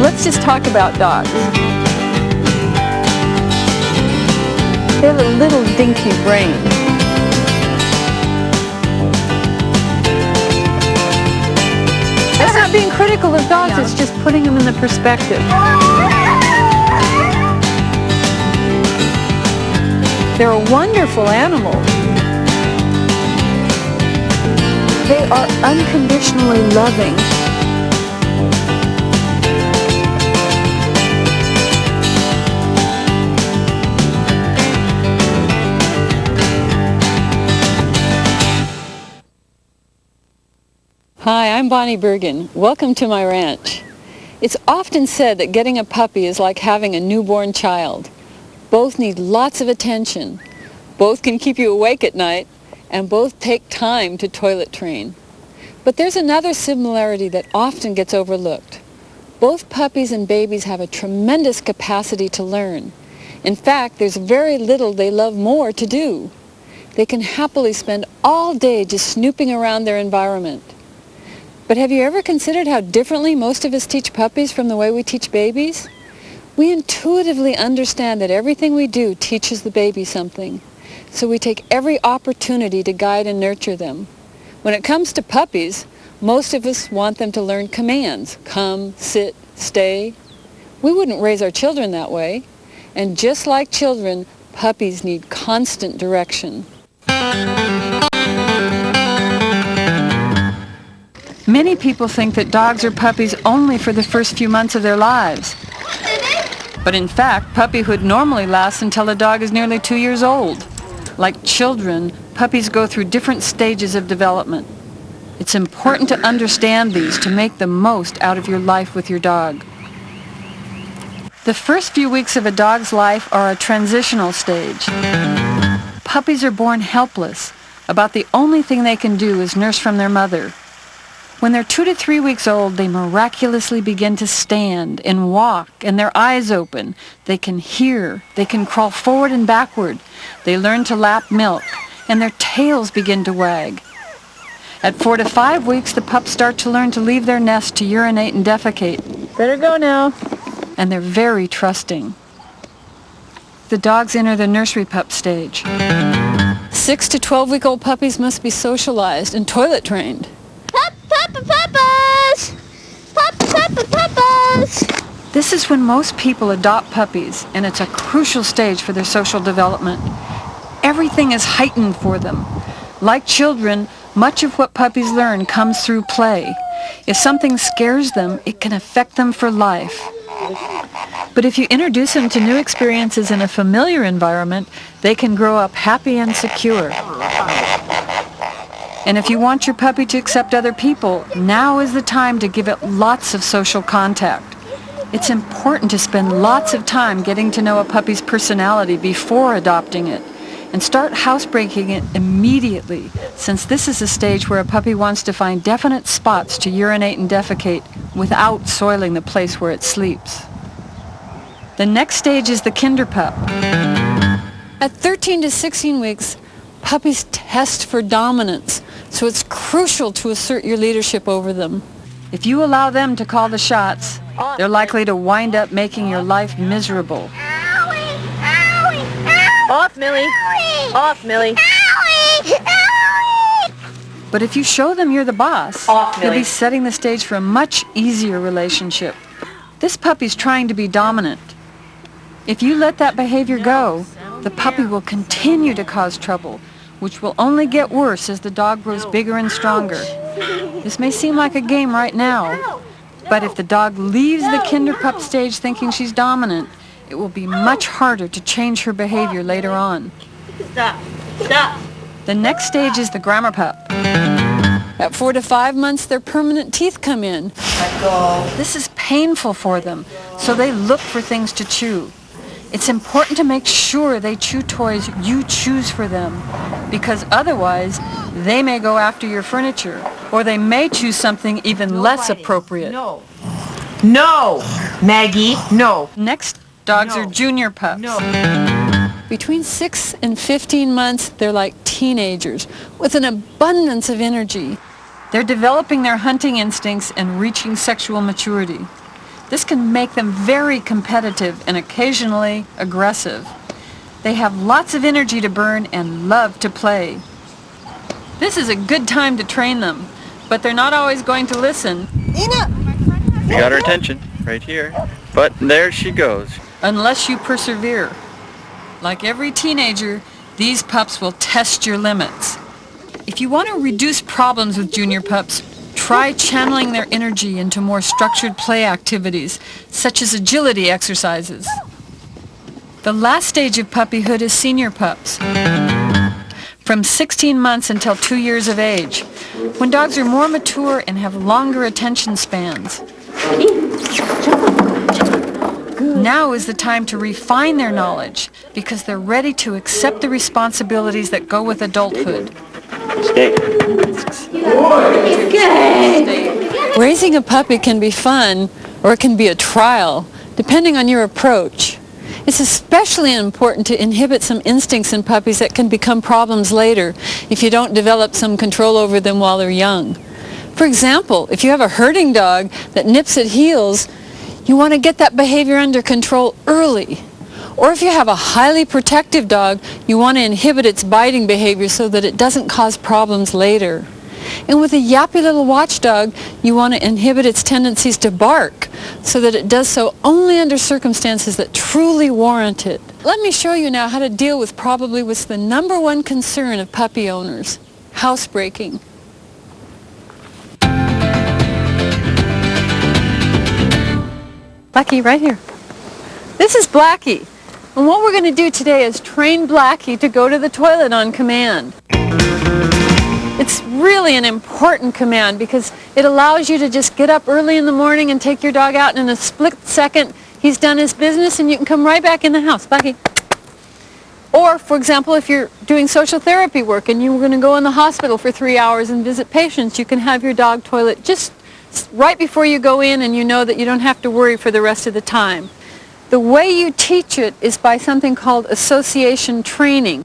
Let's just talk about dogs. They have a little dinky brain. That's not being critical of dogs, it's just putting them in the perspective. They're a wonderful animal. They are unconditionally loving. Hi, I'm Bonnie Bergin. Welcome to my ranch. It's often said that getting a puppy is like having a newborn child. Both need lots of attention. Both can keep you awake at night, and both take time to toilet train. But there's another similarity that often gets overlooked. Both puppies and babies have a tremendous capacity to learn. In fact, there's very little they love more to do. They can happily spend all day just snooping around their environment. But have you ever considered how differently most of us teach puppies from the way we teach babies? We intuitively understand that everything we do teaches the baby something. So we take every opportunity to guide and nurture them. When it comes to puppies, most of us want them to learn commands. Come, sit, stay. We wouldn't raise our children that way. And just like children, puppies need constant direction. Many people think that dogs are puppies only for the first few months of their lives. But in fact, puppyhood normally lasts until a dog is nearly 2 years old. Like children, puppies go through different stages of development. It's important to understand these to make the most out of your life with your dog. The first few weeks of a dog's life are a transitional stage. Puppies are born helpless. About the only thing they can do is nurse from their mother. When they're 2 to 3 weeks old, they miraculously begin to stand and walk, and their eyes open. They can hear. They can crawl forward and backward. They learn to lap milk, and their tails begin to wag. At 4 to 5 weeks, the pups start to learn to leave their nest to urinate and defecate. Better go now. And they're very trusting. The dogs enter the nursery pup stage. 6 to 12-week-old puppies must be socialized and toilet trained. Puppas! Puppas! This is when most people adopt puppies, and it's a crucial stage for their social development. Everything is heightened for them. Like children, much of what puppies learn comes through play. If something scares them, it can affect them for life. But if you introduce them to new experiences in a familiar environment, they can grow up happy and secure. And if you want your puppy to accept other people, now is the time to give it lots of social contact. It's important to spend lots of time getting to know a puppy's personality before adopting it, and start housebreaking it immediately, since this is a stage where a puppy wants to find definite spots to urinate and defecate without soiling the place where it sleeps. The next stage is the kinderpup. At 13 to 16 weeks, puppies test for dominance, so it's crucial to assert your leadership over them. If you allow them to call the shots, they're likely to wind up making your life miserable. Off, Millie. Off, Millie. But if you show them you're the boss, you'll be setting the stage for a much easier relationship. This puppy's trying to be dominant. If you let that behavior go, the puppy will continue to cause trouble, which will only get worse as the dog grows bigger and stronger. This may seem like a game right now, but if the dog leaves the kinderpup stage thinking she's dominant, it will be much harder to change her behavior later on. Stop. Stop. The next stage is the grammar pup. At 4 to 5 months, their permanent teeth come in. Let go. This is painful for them, so they look for things to chew. It's important to make sure they chew toys you choose for them, because otherwise they may go after your furniture, or they may choose something even less appropriate. No. No, Maggie, no. Next, dogs are junior pups. No. Between 6 and 15 months, they're like teenagers with an abundance of energy. They're developing their hunting instincts and reaching sexual maturity. This can make them very competitive and occasionally aggressive. They have lots of energy to burn and love to play. This is a good time to train them, but they're not always going to listen. Ina! You got her attention, right here. But there she goes. Unless you persevere. Like every teenager, these pups will test your limits. If you want to reduce problems with junior pups, try channeling their energy into more structured play activities, such as agility exercises. The last stage of puppyhood is senior pups, from 16 months until 2 years of age, when dogs are more mature and have longer attention spans. Now is the time to refine their knowledge, because they're ready to accept the responsibilities that go with adulthood. Stay. Raising a puppy can be fun, or it can be a trial, depending on your approach. It's especially important to inhibit some instincts in puppies that can become problems later if you don't develop some control over them while they're young. For example, if you have a herding dog that nips at heels, you want to get that behavior under control early. Or if you have a highly protective dog, you want to inhibit its biting behavior so that it doesn't cause problems later. And with a yappy little watchdog, you want to inhibit its tendencies to bark so that it does so only under circumstances that truly warrant it. Let me show you now how to deal with probably what's the #1 concern of puppy owners: housebreaking. Blackie, right here. This is Blackie. And what we're going to do today is train Blackie to go to the toilet on command. It's really an important command because it allows you to just get up early in the morning and take your dog out, and in a split second he's done his business and you can come right back in the house. Blackie. Or, for example, if you're doing social therapy work and you're going to go in the hospital for 3 hours and visit patients, you can have your dog toilet just right before you go in, and you know that you don't have to worry for the rest of the time. The way you teach it is by something called association training,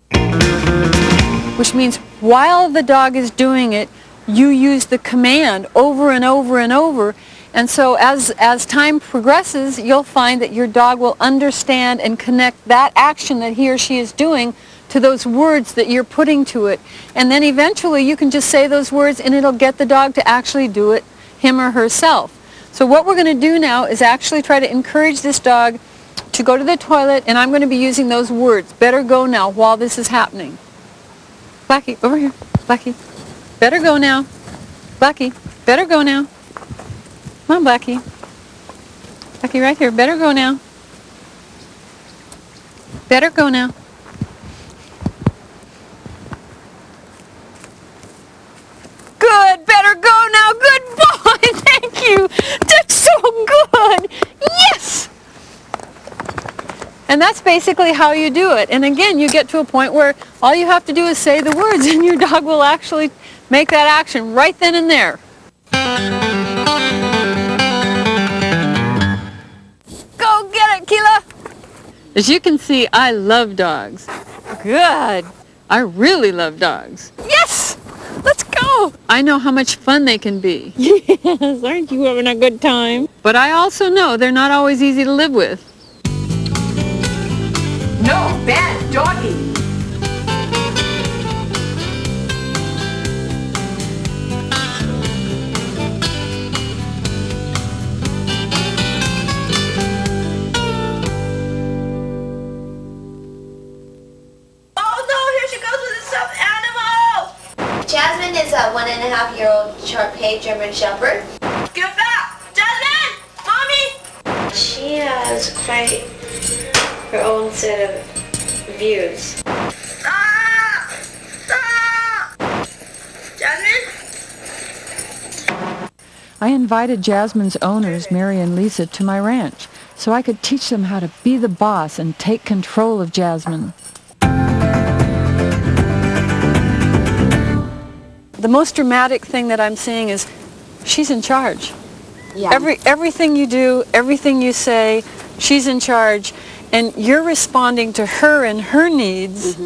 which means while the dog is doing it, you use the command over and over and over. And so as time progresses, you'll find that your dog will understand and connect that action that he or she is doing to those words that you're putting to it. And then eventually you can just say those words and it'll get the dog to actually do it, him or herself. So what we're going to do now is actually try to encourage this dog to go to the toilet, and I'm going to be using those words, better go now, while this is happening. Blackie, over here. Blackie, better go now. Blackie, better go now. Come on, Blackie. Blackie, right here. Better go now. Better go now. Good. Better go now. Good boy. Thank you. That's so good. Yes. And that's basically how you do it. And again, you get to a point where all you have to do is say the words and your dog will actually make that action right then and there. Go get it, Keela! As you can see, I love dogs. Good. I really love dogs. Yes! Let's go! I know how much fun they can be. Yes, aren't you having a good time? But I also know they're not always easy to live with. No, bad doggy. Oh no, here she goes with a stuffed animal! Jasmine is a 1.5-year-old Shar-Pei German Shepherd. Give it back! Jasmine! Mommy! She has quite her own set of views. Ah! Ah! Jasmine? I invited Jasmine's owners, Mary and Lisa, to my ranch so I could teach them how to be the boss and take control of Jasmine. The most dramatic thing that I'm seeing is she's in charge. Yeah. Everything you do, everything you say, she's in charge, and you're responding to her and her needs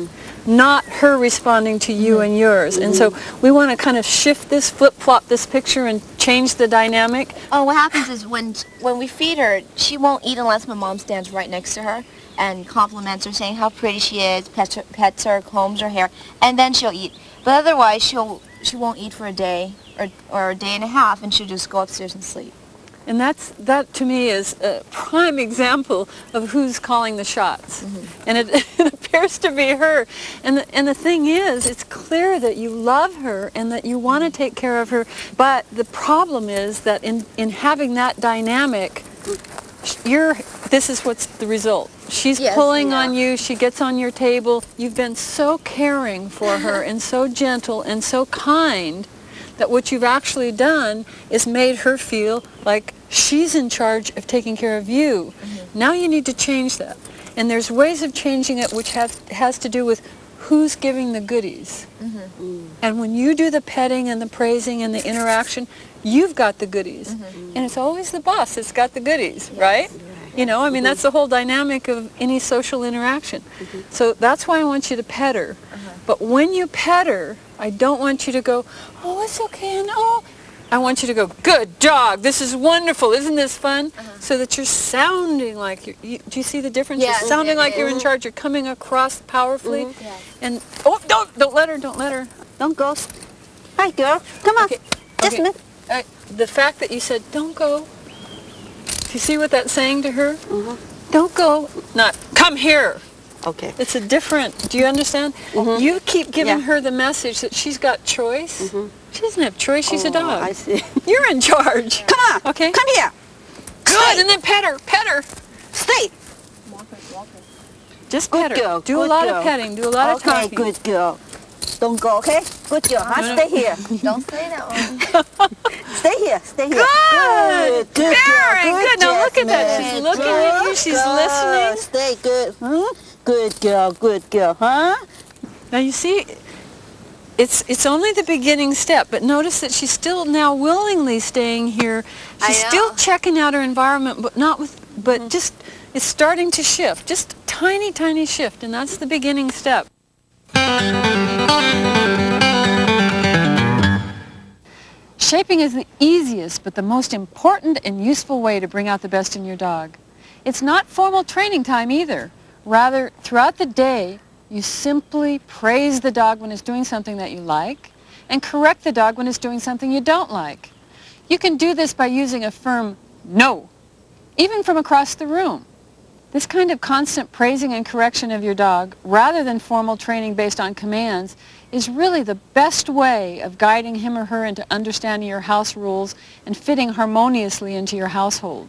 not her responding to you and yours. And so we want to kind of shift this, flip-flop this picture and change the dynamic. Oh, what happens is when we feed her, she won't eat unless my mom stands right next to her and compliments her, saying how pretty she is, pets her, combs her hair, and then she'll eat. But otherwise, she won't eat for a day or a day and a half, and she'll just go upstairs and sleep. And that to me is a prime example of who's calling the shots. And it appears to be her. And the thing is, it's clear that you love her and that you want to take care of her. But the problem is that in having that dynamic, this is what's the result. She's pulling on you, she gets on your table. You've been so caring for her and so gentle and so kind that what you've actually done is made her feel like she's in charge of taking care of you. Now you need to change that. And there's ways of changing it which has to do with who's giving the goodies. And when you do the petting and the praising and the interaction, you've got the goodies. And it's always the boss that's got the goodies, right? You know, I mean, that's the whole dynamic of any social interaction. So that's why I want you to pet her. But when you pet her, I don't want you to go, oh, it's okay, and oh. I want you to go, good dog, this is wonderful, isn't this fun? So that you're sounding like do you see the difference? Yes. You're sounding like you're in charge, you're coming across powerfully. And, oh, don't let her. Don't go. Hi, girl. Come on. Just a minute. The fact that you said, don't go, do you see what that's saying to her? Don't go, not, come here. Okay. It's a different, do you understand? You keep giving her the message that she's got choice. She doesn't have choice, she's a dog. I see. You're in charge. Come on. Okay. Come here. Good, and then pet her. Stay. Just Good pet her. girl, Do a good lot girl. of petting, do a lot of talking. Okay, good girl. Don't go, okay? Good girl. Stay here. Don't say that one. Stay here. Stay here. Good. Good Very girl. good. Now look at that. She's looking at you. She's listening. Stay good. Good girl, huh? Now you see, it's only the beginning step, but notice that she's still now willingly staying here. She's still checking out her environment, but just it's starting to shift. Just a tiny, tiny shift, and that's the beginning step. Shaping is the easiest but the most important and useful way to bring out the best in your dog. It's not formal training time either. Rather, throughout the day, you simply praise the dog when it's doing something that you like and correct the dog when it's doing something you don't like. You can do this by using a firm no, even from across the room. This kind of constant praising and correction of your dog, rather than formal training based on commands, is really the best way of guiding him or her into understanding your house rules and fitting harmoniously into your household.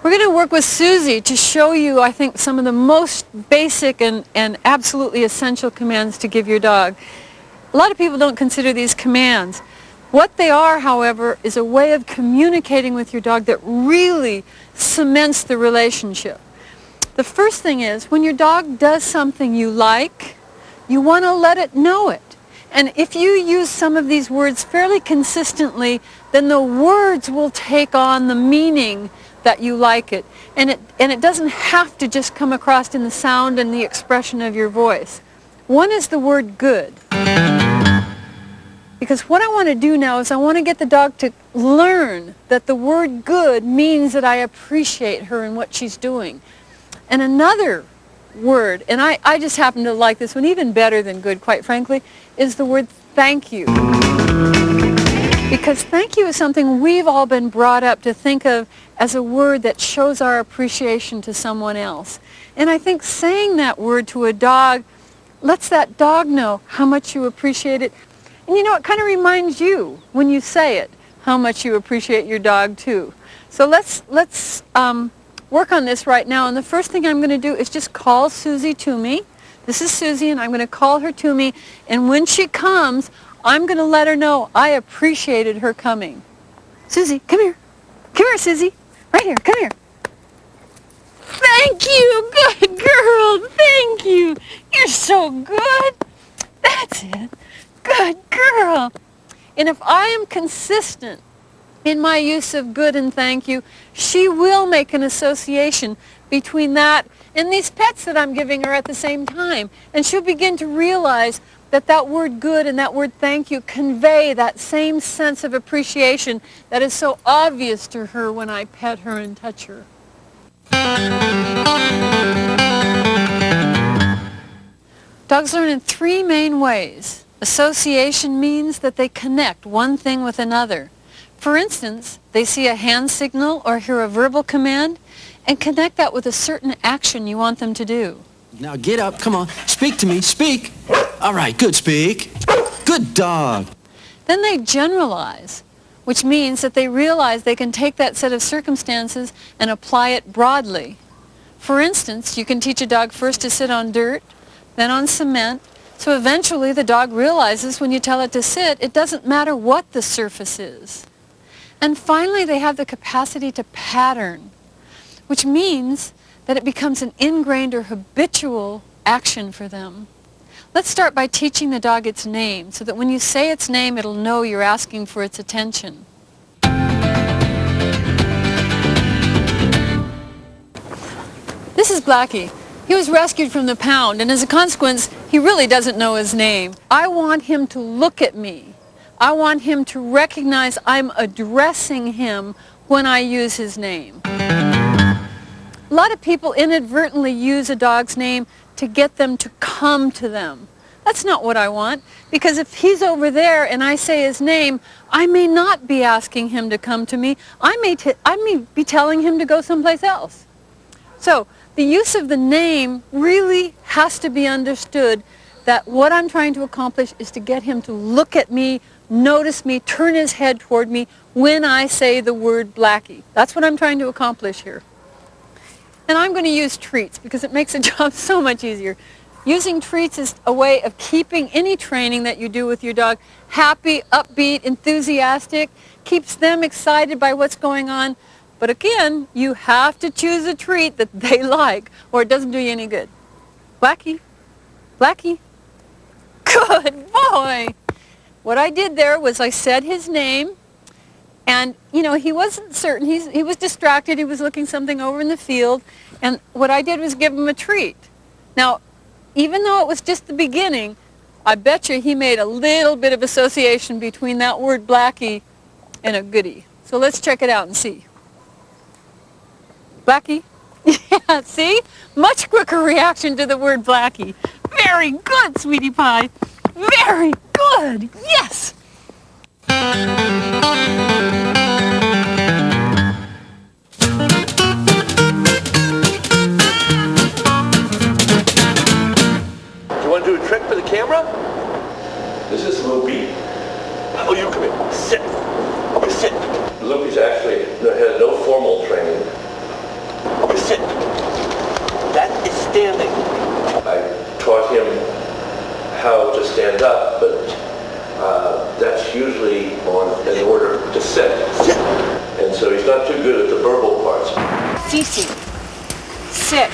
We're going to work with Susie to show you, I think, some of the most basic and absolutely essential commands to give your dog. A lot of people don't consider these commands. What they are, however, is a way of communicating with your dog that really cements the relationship. The first thing is, when your dog does something you like, you want to let it know it. And if you use some of these words fairly consistently, then the words will take on the meaning that you like it. And it doesn't have to just come across in the sound and the expression of your voice. One is the word good. Because what I want to do now is I want to get the dog to learn that the word good means that I appreciate her and what she's doing. And another word, and I just happen to like this one even better than good, quite frankly, is the word thank you. Because thank you is something we've all been brought up to think of as a word that shows our appreciation to someone else. And I think saying that word to a dog lets that dog know how much you appreciate it. And you know, it kind of reminds you, when you say it, how much you appreciate your dog too. So let's work on this right now. And the first thing I'm going to do is just call Susie to me. This is Susie, and I'm going to call her to me. And when she comes, I'm going to let her know I appreciated her coming. Susie, come here. Come here, Susie. Right here. Come here. Thank you. Good girl. Thank you. You're so good. That's it. Good girl. And if I am consistent in my use of good and thank you, she will make an association between that and these pets that I'm giving her at the same time. And she'll begin to realize that that word good and that word thank you convey that same sense of appreciation that is so obvious to her when I pet her and touch her. Dogs learn in three main ways. Association means that they connect one thing with another. For instance, they see a hand signal or hear a verbal command and connect that with a certain action you want them to do. Now get up, come on, speak to me, speak. All right, good, speak. Good dog. Then they generalize, which means that they realize they can take that set of circumstances and apply it broadly. For instance, you can teach a dog first to sit on dirt, then on cement, so eventually the dog realizes when you tell it to sit, it doesn't matter what the surface is. And finally, they have the capacity to pattern, which means that it becomes an ingrained or habitual action for them. Let's start by teaching the dog its name, so that when you say its name, it'll know you're asking for its attention. This is Blackie. He was rescued from the pound, and as a consequence, he really doesn't know his name. I want him to look at me. I want him to recognize I'm addressing him when I use his name. A lot of people inadvertently use a dog's name to get them to come to them. That's not what I want, because if he's over there and I say his name, I may not be asking him to come to me. I may be telling him to go someplace else. So the use of the name really has to be understood, that what I'm trying to accomplish is to get him to look at me, notice me, turn his head toward me when I say the word Blackie. That's what I'm trying to accomplish here. And I'm going to use treats because it makes the job so much easier. Using treats is a way of keeping any training that you do with your dog happy, upbeat, enthusiastic, keeps them excited by what's going on. But again, you have to choose a treat that they like, or it doesn't do you any good. Blackie, Blackie, good boy. What I did there was I said his name, and, you know, he wasn't certain. He was distracted. He was looking something over in the field, and what I did was give him a treat. Now, even though it was just the beginning, I bet you he made a little bit of association between that word Blackie and a goodie. So let's check it out and see. Blackie? Yeah, see? Much quicker reaction to the word Blackie. Very good, sweetie pie. Very good. Yes. Do you want to do a trick for the camera? This is Loopy. Oh, you come here. Sit. Okay, sit. Loopy's actually had no formal training. Okay, sit. That is standing. I taught him how to stand up, but that's usually in order to sit. Sit. And so he's not too good at the verbal parts. Cece, sit.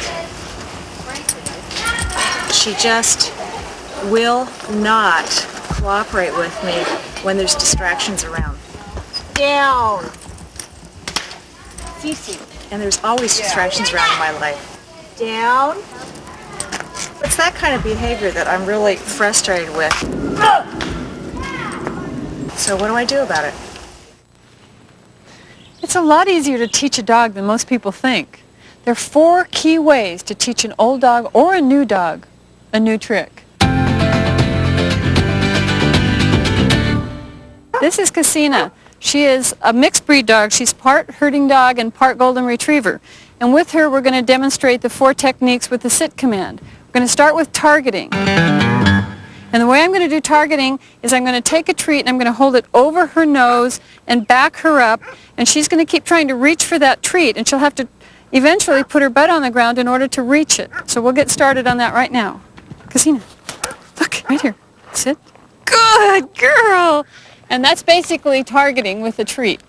She just will not cooperate with me when there's distractions around. Down. Cece. And there's always distractions around in my life. Down. It's that kind of behavior that I'm really frustrated with. So what do I do about it? It's a lot easier to teach a dog than most people think. There are 4 key ways to teach an old dog or a new dog a new trick. This is Cassina. She is a mixed breed dog. She's part herding dog and part golden retriever. And with her, we're going to demonstrate the 4 techniques with the sit command. We're going to start with targeting. And the way I'm going to do targeting is I'm going to take a treat and I'm going to hold it over her nose and back her up, and she's going to keep trying to reach for that treat, and she'll have to eventually put her butt on the ground in order to reach it. So we'll get started on that right now. Cassina, look, right here. Sit. Good girl! And that's basically targeting with a treat.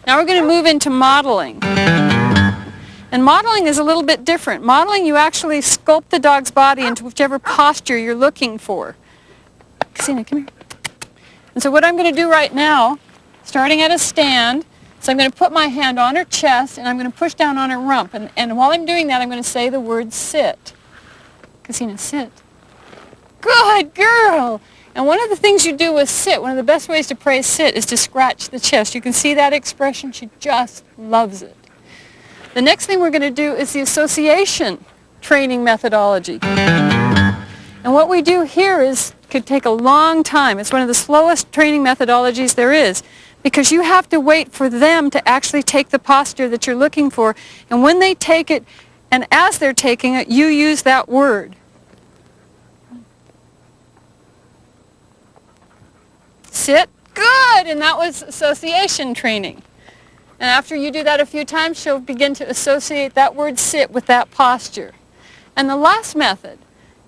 Now we're going to move into modeling. And modeling is a little bit different. Modeling, you actually sculpt the dog's body into whichever posture you're looking for. Cassina, come here. And so what I'm going to do right now, starting at a stand. So I'm going to put my hand on her chest and I'm going to push down on her rump. And while I'm doing that, I'm going to say the word sit. Casina, sit. Good girl! And one of the things you do with sit, one of the best ways to praise sit is to scratch the chest. You can see that expression. She just loves it. The next thing we're going to do is the association training methodology. And what we do here could take a long time. It's one of the slowest training methodologies there is, because you have to wait for them to actually take the posture that you're looking for. And when they take it, and as they're taking it, you use that word. Sit. Good! And that was association training. And after you do that a few times, she'll begin to associate that word sit with that posture. And the last method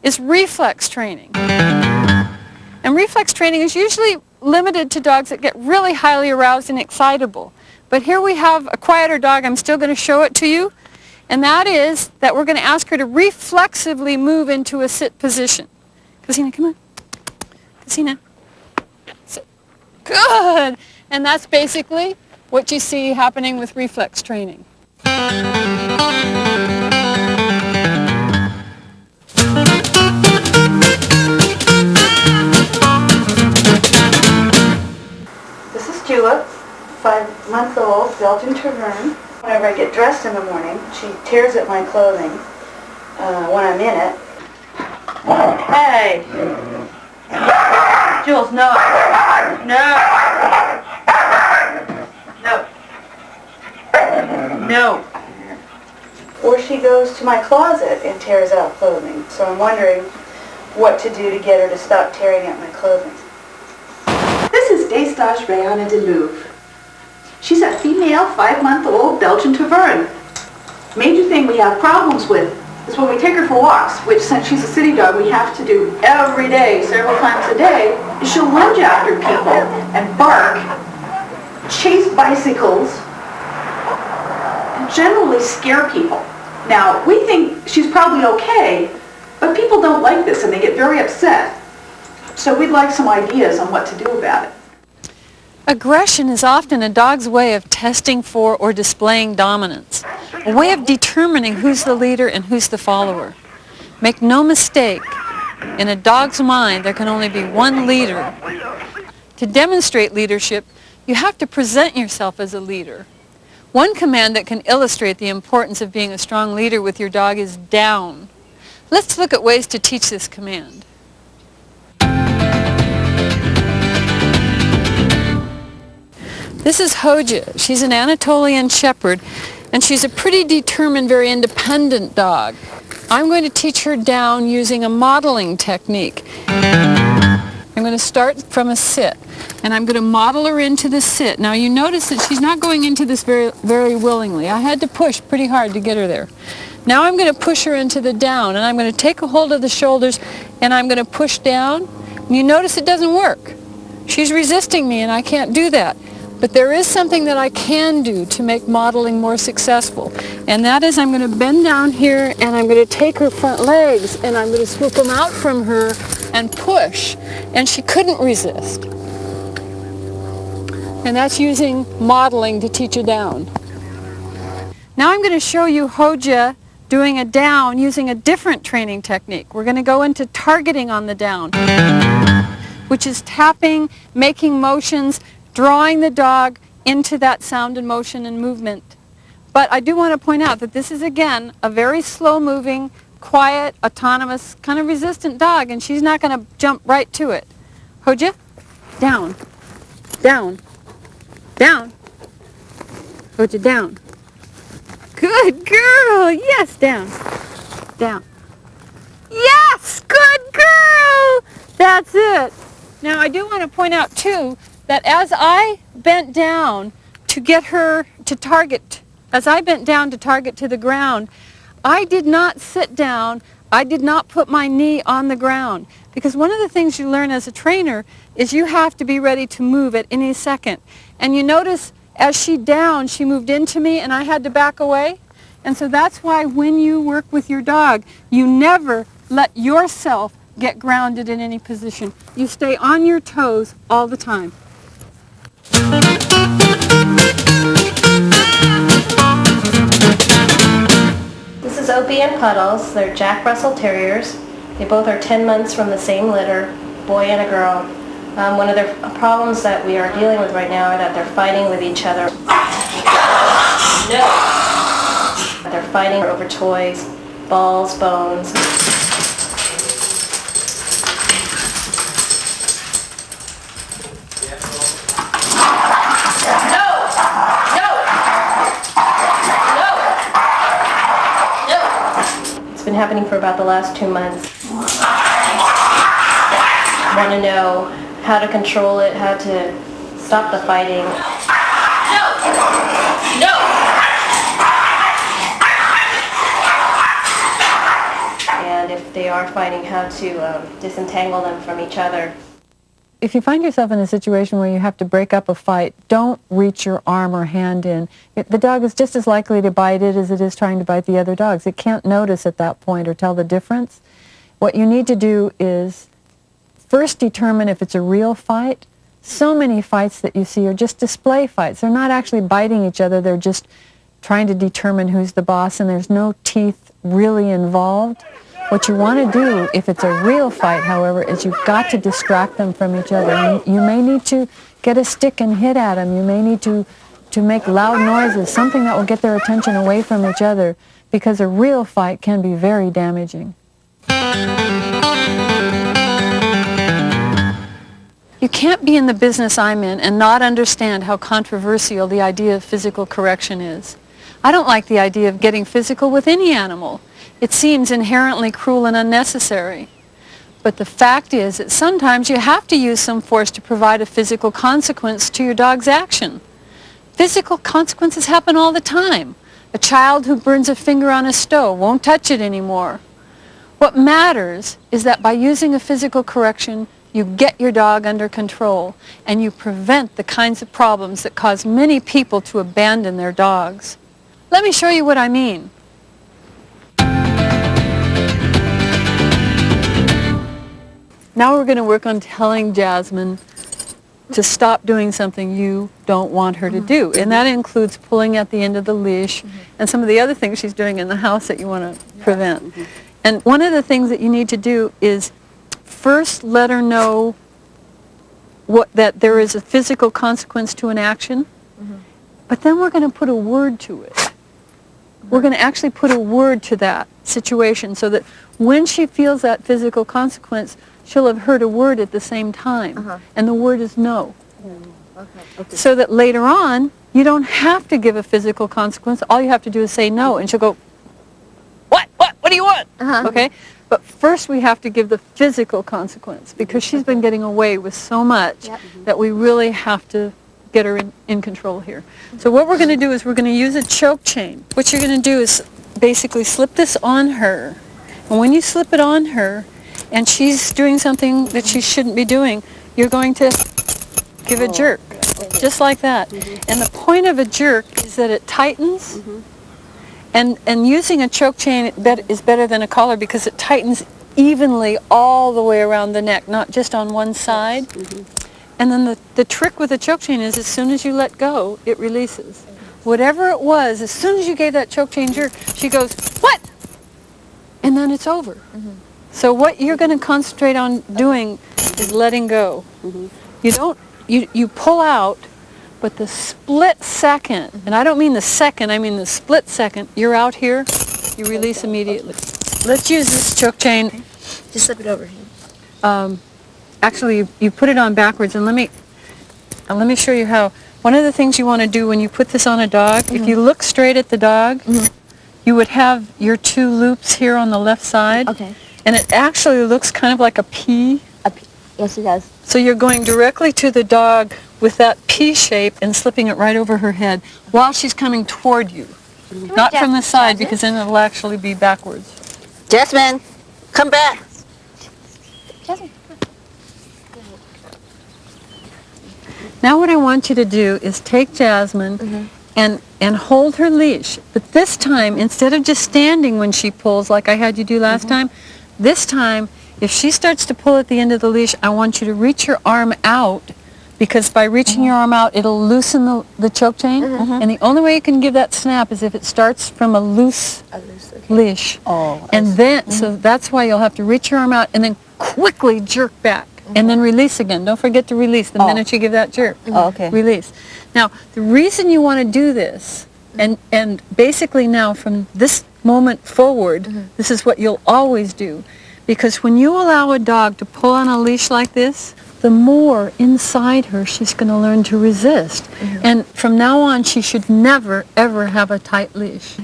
is reflex training. And reflex training is usually limited to dogs that get really highly aroused and excitable. But here we have a quieter dog. I'm still going to show it to you. And that is that we're going to ask her to reflexively move into a sit position. Casina, come on. Casina. Sit. Good! And that's basically what you see happening with reflex training. This is Jula, 5-month-old Belgian Tervuren. Whenever I get dressed in the morning, she tears at my clothing when I'm in it. Hey! Jules, no! No! No! No! Or she goes to my closet and tears out clothing. So I'm wondering what to do to get her to stop tearing at my clothing. This is Destage Rayana de Louvre. She's a female 5-month-old Belgian Tervuren. Major thing we have problems with is when we take her for walks, which since she's a city dog we have to do every day, several times a day, is she'll lunge after people and bark, chase bicycles, and generally scare people. Now, we think she's probably okay, but people don't like this and they get very upset. So we'd like some ideas on what to do about it. Aggression is often a dog's way of testing for or displaying dominance, a way of determining who's the leader and who's the follower. Make no mistake, in a dog's mind there can only be one leader. To demonstrate leadership, you have to present yourself as a leader. One command that can illustrate the importance of being a strong leader with your dog is down. Let's look at ways to teach this command. This is Hoja. She's an Anatolian Shepherd, and she's a pretty determined, very independent dog. I'm going to teach her down using a modeling technique. I'm going to start from a sit, and I'm going to model her into the sit. Now you notice that she's not going into this very willingly. I had to push pretty hard to get her there. Now I'm going to push her into the down, and I'm going to take a hold of the shoulders, and I'm going to push down. And you notice it doesn't work. She's resisting me, and I can't do that. But there is something that I can do to make modeling more successful. And that is I'm going to bend down here and I'm going to take her front legs and I'm going to swoop them out from her and push. And she couldn't resist. And that's using modeling to teach a down. Now I'm going to show you Hoja doing a down using a different training technique. We're going to go into targeting on the down, which is tapping, making motions, drawing the dog into that sound and motion and movement. But I do want to point out that this is, again, a very slow-moving, quiet, autonomous, kind of resistant dog, and she's not going to jump right to it. Hoja, down, down, down. Hoja, down. Good girl. Yes, down, down. Yes, good girl. That's it. Now, I do want to point out, too, that as I bent down to get her to target, as I bent down to target to the ground, I did not sit down, I did not put my knee on the ground. Because one of the things you learn as a trainer is you have to be ready to move at any second. And you notice as she downed, she moved into me and I had to back away. And so that's why when you work with your dog, you never let yourself get grounded in any position. You stay on your toes all the time. This is Opie and Puddles. They're Jack Russell Terriers. They both are 10 months from the same litter, boy and a girl. One of their problems that we are dealing with right now are that they're fighting with each other. No! They're fighting over toys, balls, bones. It's been happening for about the last 2 months. Want to know how to control it, how to stop the fighting. No! And if they are fighting, how to disentangle them from each other. If you find yourself in a situation where you have to break up a fight, don't reach your arm or hand in. The dog is just as likely to bite it as it is trying to bite the other dogs. It can't notice at that point or tell the difference. What you need to do is first determine if it's a real fight. So many fights that you see are just display fights. They're not actually biting each other. They're just trying to determine who's the boss, and there's no teeth really involved. What you want to do, if it's a real fight, however, is you've got to distract them from each other. You may need to get a stick and hit at them. You may need to make loud noises, something that will get their attention away from each other, because a real fight can be very damaging. You can't be in the business I'm in and not understand how controversial the idea of physical correction is. I don't like the idea of getting physical with any animal. It seems inherently cruel and unnecessary. But the fact is that sometimes you have to use some force to provide a physical consequence to your dog's action. Physical consequences happen all the time. A child who burns a finger on a stove won't touch it anymore. What matters is that by using a physical correction, you get your dog under control and you prevent the kinds of problems that cause many people to abandon their dogs. Let me show you what I mean. Now we're going to work on telling Jasmine to stop doing something you don't want her to do. And that includes pulling at the end of the leash and some of the other things she's doing in the house that you want to prevent. And one of the things that you need to do is first let her know that there is a physical consequence to an action, but then we're going to put a word to it. We're going to actually put a word to that situation so that when she feels that physical consequence, she'll have heard a word at the same time, and the word is no. So that later on, you don't have to give a physical consequence. All you have to do is say no, and she'll go, what do you want? Okay? But first we have to give the physical consequence, because she's been getting away with so much that we really have to get her in control here. So what we're going to do is we're going to use a choke chain. What you're going to do is basically slip this on her, and when you slip it on her, and she's doing something that she shouldn't be doing, you're going to give a jerk, just like that. And the point of a jerk is that it tightens, and using a choke chain is better than a collar because it tightens evenly all the way around the neck, not just on one side. And then the trick with the choke chain is as soon as you let go, it releases. Whatever it was, as soon as you gave that choke chain jerk, she goes, what? And then it's over. So what you're going to concentrate on doing is letting go. You pull out, but the split second, and I don't mean the second, I mean the split second, you're out here, you release immediately. Let's use this choke chain. Just slip it over here. Actually, you put it on backwards, and let me show you how. One of the things you want to do when you put this on a dog, if you look straight at the dog, you would have your two loops here on the left side. And it actually looks kind of like a P. Yes, it does. So you're going directly to the dog with that P shape and slipping it right over her head while she's coming toward you. Not from the side, because then it'll actually be backwards. Jasmine, come back. Jasmine. Now what I want you to do is take Jasmine and hold her leash. But this time, instead of just standing when she pulls like I had you do last time, this time, if she starts to pull at the end of the leash, I want you to reach your arm out Because by reaching your arm out, it'll loosen the choke chain. And the only way you can give that snap is if it starts from a loose leash. Oh. And then, so that's why you'll have to reach your arm out and then quickly jerk back. And then release again. Don't forget to release the minute you give that jerk. Oh, okay. Release. Now, the reason you want to do this, and basically now from this moment forward, this is what you'll always do. Because when you allow a dog to pull on a leash like this, the more inside her she's going to learn to resist. And from now on, she should never, ever have a tight leash.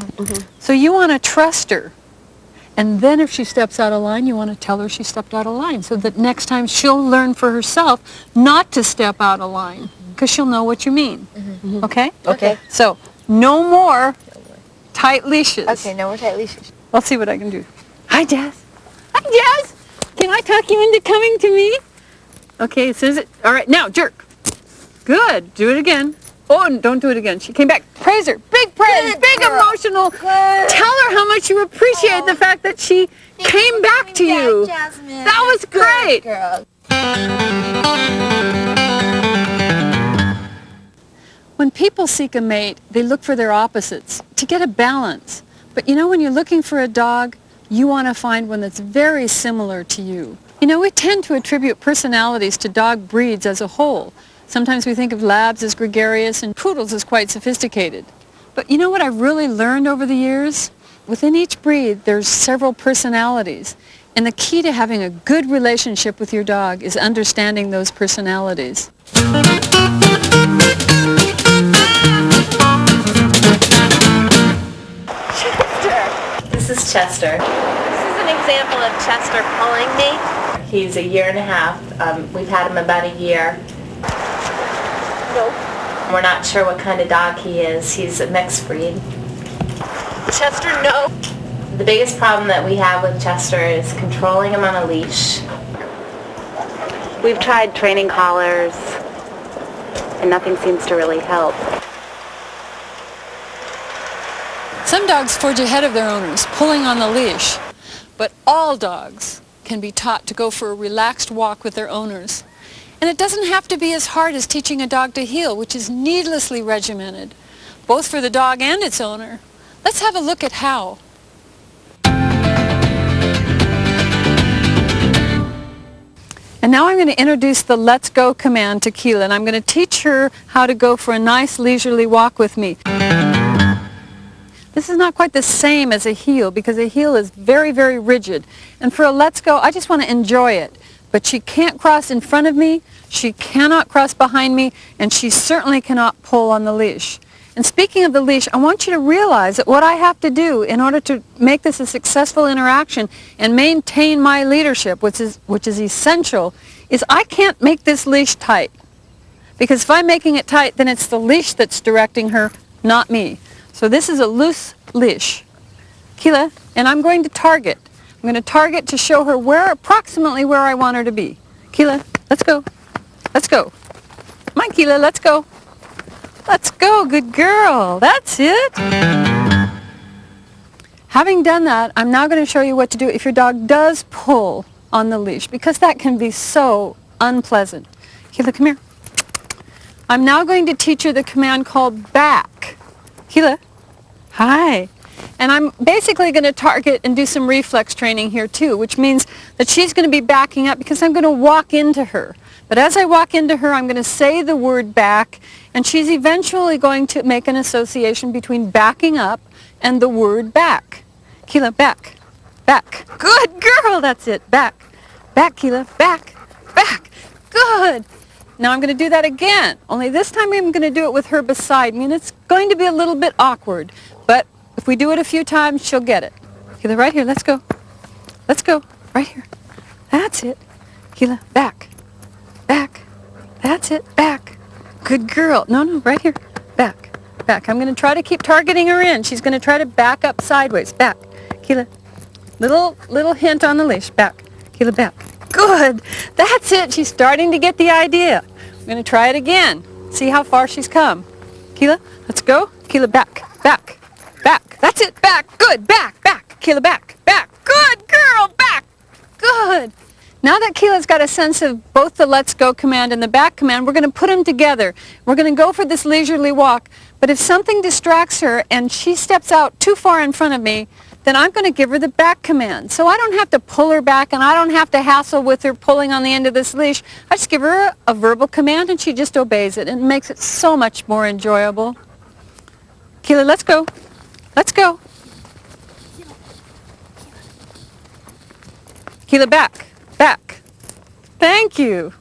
So you want to trust her. And then if she steps out of line, you want to tell her she stepped out of line so that next time she'll learn for herself not to step out of line because she'll know what you mean. Okay? Okay. So no more tight leashes. Okay, no more tight leashes. I'll see what I can do. Hi, Jazz. Hi, Jazz. Can I talk you into coming to me? Okay, it says it. All right, now jerk. Good. Do it again. Oh, and don't do it again. She came back. Praise her. Big praise. Good big girl. Emotional. Good. Tell her how much you appreciate the fact that she came back to you. Jasmine. That was great. Girl. When people seek a mate, they look for their opposites to get a balance. But you know, when you're looking for a dog, you want to find one that's very similar to you. You know, we tend to attribute personalities to dog breeds as a whole. Sometimes we think of labs as gregarious and poodles as quite sophisticated. But you know what I've really learned over the years? Within each breed, there's several personalities. And the key to having a good relationship with your dog is understanding those personalities. This is Chester. This is an example of Chester pulling me. He's a year and a half. We've had him about a year. Nope. We're not sure what kind of dog he is. He's a mixed breed. Chester, no. The biggest problem that we have with Chester is controlling him on a leash. We've tried training collars, and nothing seems to really help. Some dogs forge ahead of their owners, pulling on the leash. But all dogs can be taught to go for a relaxed walk with their owners. And it doesn't have to be as hard as teaching a dog to heel, which is needlessly regimented, both for the dog and its owner. Let's have a look at how. And now I'm going to introduce the let's go command to Keela, and I'm going to teach her how to go for a nice leisurely walk with me. This is not quite the same as a heel because a heel is very, very rigid. And for a let's go, I just want to enjoy it. But she can't cross in front of me, she cannot cross behind me, and she certainly cannot pull on the leash. And speaking of the leash, I want you to realize that what I have to do in order to make this a successful interaction and maintain my leadership, which is essential, is I can't make this leash tight. Because if I'm making it tight, then it's the leash that's directing her, not me. So this is a loose leash. Keela, and I'm going to target. I'm going to target to show her approximately where I want her to be. Keela, let's go. Let's go. Come on, Keela, let's go. Let's go, good girl. That's it. Having done that, I'm now going to show you what to do if your dog does pull on the leash, because that can be so unpleasant. Keela, come here. I'm now going to teach her the command called back. Keela, hi. And I'm basically going to target and do some reflex training here too, which means that she's going to be backing up because I'm going to walk into her. But as I walk into her, I'm going to say the word back, and she's eventually going to make an association between backing up and the word back. Keela, back, back. Good girl, that's it. Back, back, Keela, back, back. Good. Now I'm going to do that again, only this time I'm going to do it with her beside me, and it's going to be a little bit awkward, but if we do it a few times, she'll get it. Keela, right here, let's go. Let's go, right here. That's it. Keela, back, back. That's it, back. Good girl. No, right here. Back, back. I'm going to try to keep targeting her in. She's going to try to back up sideways. Back. Keela, little hint on the leash. Back. Keela, back. Good. That's it. She's starting to get the idea. I'm going to try it again. See how far she's come. Keela, let's go. Keela, back, back, back. That's it. Back. Good. Back, back. Keela, back, back. Good girl. Back. Good. Now that Keela's got a sense of both the let's go command and the back command, we're going to put them together. We're going to go for this leisurely walk. But if something distracts her and she steps out too far in front of me, then I'm going to give her the back command. So I don't have to pull her back and I don't have to hassle with her pulling on the end of this leash. I just give her a verbal command and she just obeys it. And it makes it so much more enjoyable. Keela, let's go. Let's go. Keela, back. Back. Thank you.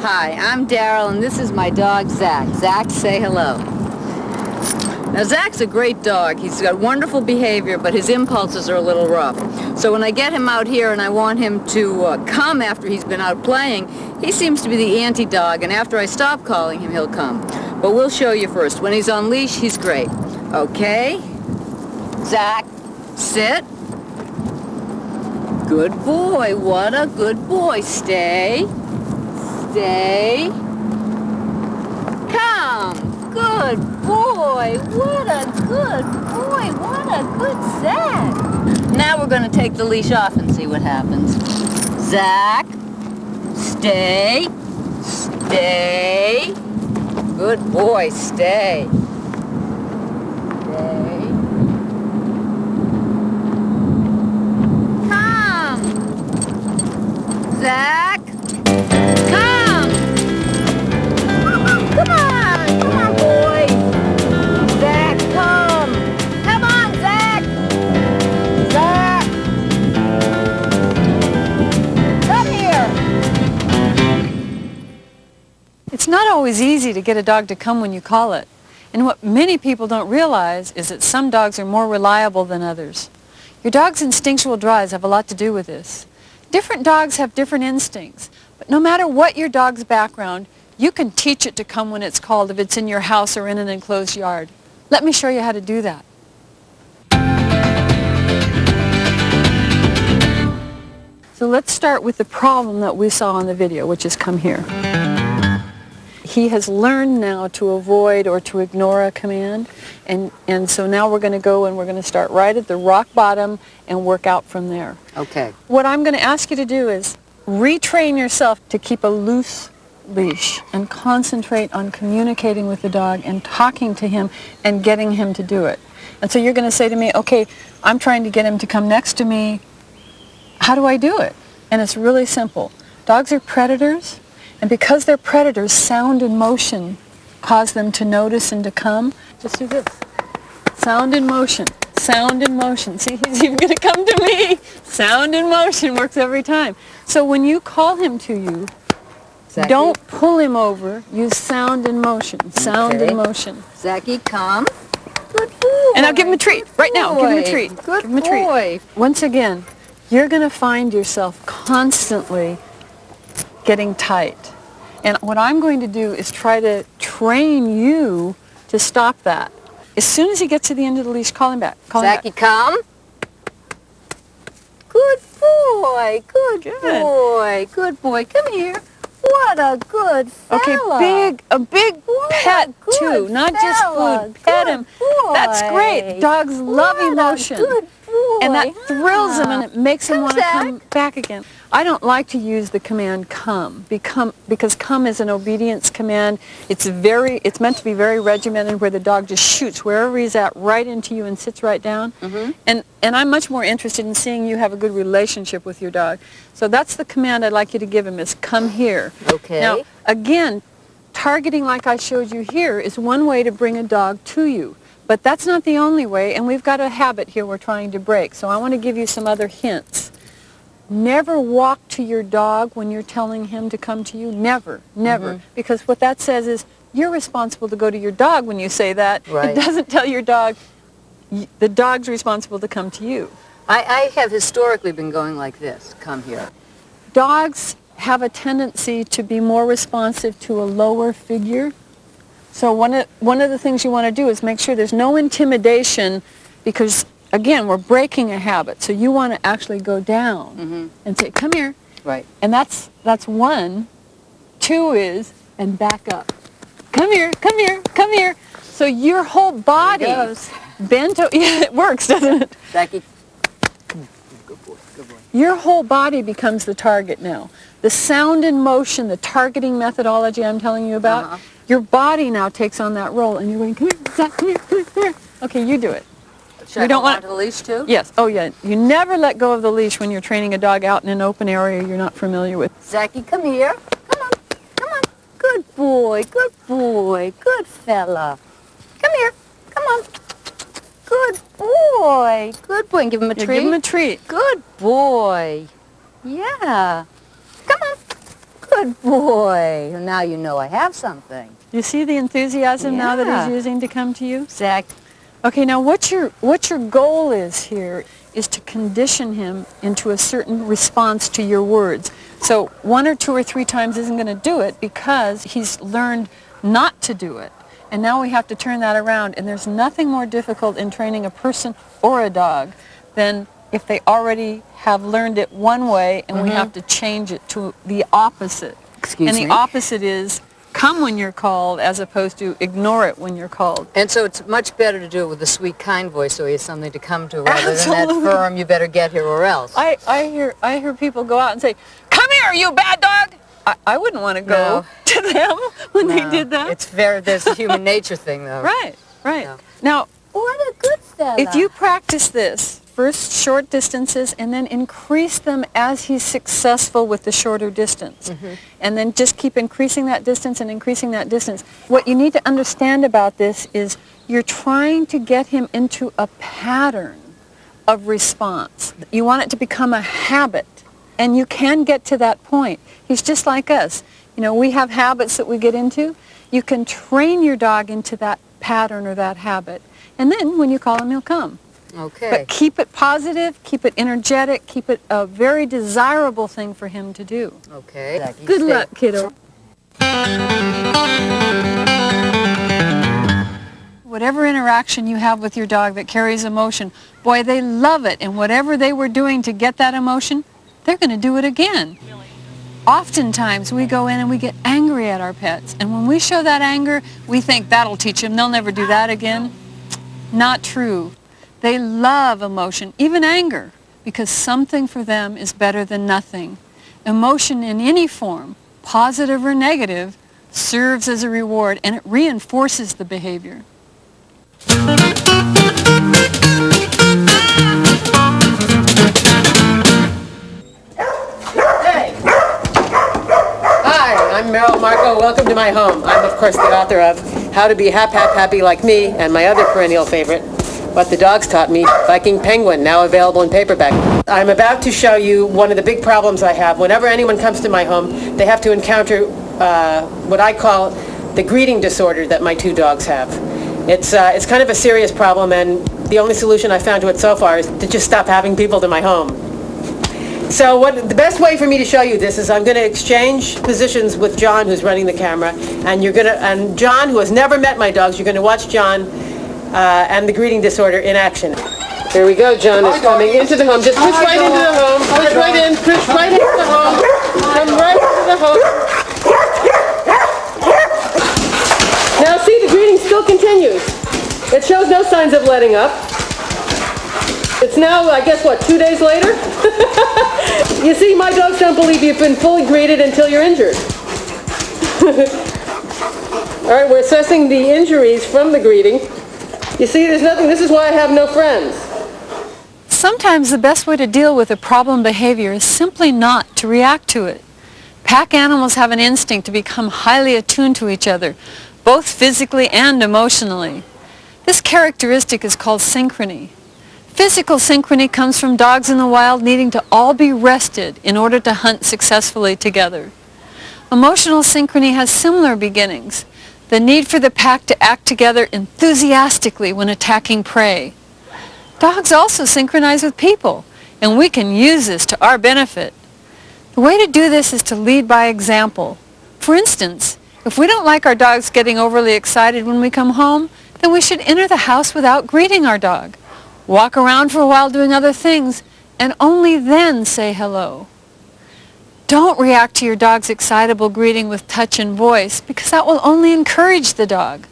Hi, I'm Daryl, and this is my dog, Zach. Zach, say hello. Now, Zach's a great dog. He's got wonderful behavior, but his impulses are a little rough. So when I get him out here and I want him to come after he's been out playing, he seems to be the anti-dog, and after I stop calling him, he'll come. But we'll show you first. When he's on leash, he's great. Okay? Zach, sit. Good boy. What a good boy. Stay. Stay. Come. Good boy. What a good boy. What a good Zach. Now we're going to take the leash off and see what happens. Zach. Stay. Stay. Good boy. Stay. Stay. Come. Zach. Come. Come on. Come on, boy. Zach, come. Come on, Zach. Zach. Come here. It's not always easy to get a dog to come when you call it. And what many people don't realize is that some dogs are more reliable than others. Your dog's instinctual drives have a lot to do with this. Different dogs have different instincts, but no matter what your dog's background, you can teach it to come when it's called if it's in your house or in an enclosed yard. Let me show you how to do that. So let's start with the problem that we saw on the video, which is come here. He has learned now to avoid or to ignore a command, and so now we're going to go and we're going to start right at the rock bottom and work out from there. Okay. What I'm going to ask you to do is retrain yourself to keep a loose leash and concentrate on communicating with the dog and talking to him and getting him to do it. And so you're going to say to me, okay, I'm trying to get him to come next to me. How do I do it? And it's really simple. Dogs are predators. And because they're predators, sound and motion cause them to notice and to come. Just do this. Sound and motion. Sound and motion. See, he's even going to come to me. Sound and motion works every time. So when you call him to you, Zachy. Don't pull him over. Use sound and motion. Sound and motion. Zachy, come. Good boy. And I'll give him a treat. Right now, give him a treat. Good give him a treat. boy. Once again, you're going to find yourself constantly getting tight. And what I'm going to do is try to train you to stop that. As soon as he gets to the end of the leash, call him back. Call Zachy, him back. come. Good boy. Good boy. Good boy. Come here. What a good fella. Okay, a big pet too, not just food. Pet him. That's great. Dogs love emotion. Good boy. And that thrills them and it makes them want to come back again. I don't like to use the command come because come is an obedience command. It's meant to be very regimented where the dog just shoots wherever he's at right into you and sits right down. Mm-hmm. And I'm much more interested in seeing you have a good relationship with your dog. So that's the command I'd like you to give him is come here. Okay. Now, again, targeting like I showed you here is one way to bring a dog to you. But that's not the only way, and we've got a habit here we're trying to break. So I want to give you some other hints. Never walk to your dog when you're telling him to come to you. Never, never. Mm-hmm. Because what that says is you're responsible to go to your dog when you say that. Right. It doesn't tell your dog the dog's responsible to come to you. I have historically been going like this. Come here. Dogs have a tendency to be more responsive to a lower figure. So one of the things you want to do is make sure there's no intimidation because, again, we're breaking a habit. So you want to actually go down and say, come here. Right. And that's one. Two is, and back up. Come here, come here, come here. So your whole body Bent over. Yeah, it works, doesn't it? Becky. Your whole body becomes the target now. The sound and motion, the targeting methodology I'm telling you about, your body now takes on that role, and you're going, come here, Zach, come here, come here, come here. Okay, you do it. Should I hold on to the leash too? Yes. Oh, yeah. You never let go of the leash when you're training a dog out in an open area you're not familiar with. Zachy, come here. Come on, come on. Good boy, good fella. Come here, come on. Good boy, and give him a treat. Give him a treat. Good boy. Yeah. Come on. Good boy. Now you know I have something. You see the enthusiasm now that he's using to come to you? Zach. Okay, now what your goal is here is to condition him into a certain response to your words. So 1 or 2 or 3 times isn't going to do it because he's learned not to do it. And now we have to turn that around. And there's nothing more difficult in training a person or a dog than if they already have learned it one way and we have to change it to the opposite. Excuse me? And the opposite is come when you're called as opposed to ignore it when you're called. And so it's much better to do it with a sweet, kind voice so he has something to come to rather than that firm, you better get here or else. I hear people go out and say, come here, you bad dog! I wouldn't want to go to them when they did that. There's a human nature thing, though. Right, right. No. Now, what a good fella. If you practice this, first short distances, and then increase them as he's successful with the shorter distance. And then just keep increasing that distance and increasing that distance. What you need to understand about this is you're trying to get him into a pattern of response. You want it to become a habit. And you can get to that point. He's just like us. You know, we have habits that we get into. You can train your dog into that pattern or that habit. And then when you call him, he'll come. Okay. But keep it positive, keep it energetic, keep it a very desirable thing for him to do. Okay. Good luck, kiddo. Whatever interaction you have with your dog that carries emotion, boy, they love it. And whatever they were doing to get that emotion, they're going to do it again. Oftentimes we go in and we get angry at our pets. And when we show that anger, we think that'll teach them. They'll never do that again. Not true. They love emotion, even anger, because something for them is better than nothing. Emotion in any form, positive or negative, serves as a reward and it reinforces the behavior. I'm Meryl Marco. Welcome to my home. I'm, of course, the author of How to Be Happy Like Me and my other perennial favorite, What the Dogs Taught Me, Viking Penguin, now available in paperback. I'm about to show you one of the big problems I have. Whenever anyone comes to my home, they have to encounter what I call the greeting disorder that my 2 dogs have. It's kind of a serious problem, and the only solution I found to it so far is to just stop having people to my home. So the best way for me to show you this is I'm going to exchange positions with John, who's running the camera, and John, who has never met my dogs, you're going to watch John and the greeting disorder in action. Here we go. John is coming into the home. Just push right into the home. Push right in. Push right into the home. Come right into the home. Now see, the greeting still continues. It shows no signs of letting up. It's now, I guess, 2 days later? You see, my dogs don't believe you've been fully greeted until you're injured. All right, we're assessing the injuries from the greeting. You see, there's nothing. This is why I have no friends. Sometimes the best way to deal with a problem behavior is simply not to react to it. Pack animals have an instinct to become highly attuned to each other, both physically and emotionally. This characteristic is called synchrony. Physical synchrony comes from dogs in the wild needing to all be rested in order to hunt successfully together. Emotional synchrony has similar beginnings, the need for the pack to act together enthusiastically when attacking prey. Dogs also synchronize with people, and we can use this to our benefit. The way to do this is to lead by example. For instance, if we don't like our dogs getting overly excited when we come home, then we should enter the house without greeting our dog. Walk around for a while doing other things, and only then say hello. Don't react to your dog's excitable greeting with touch and voice, because that will only encourage the dog.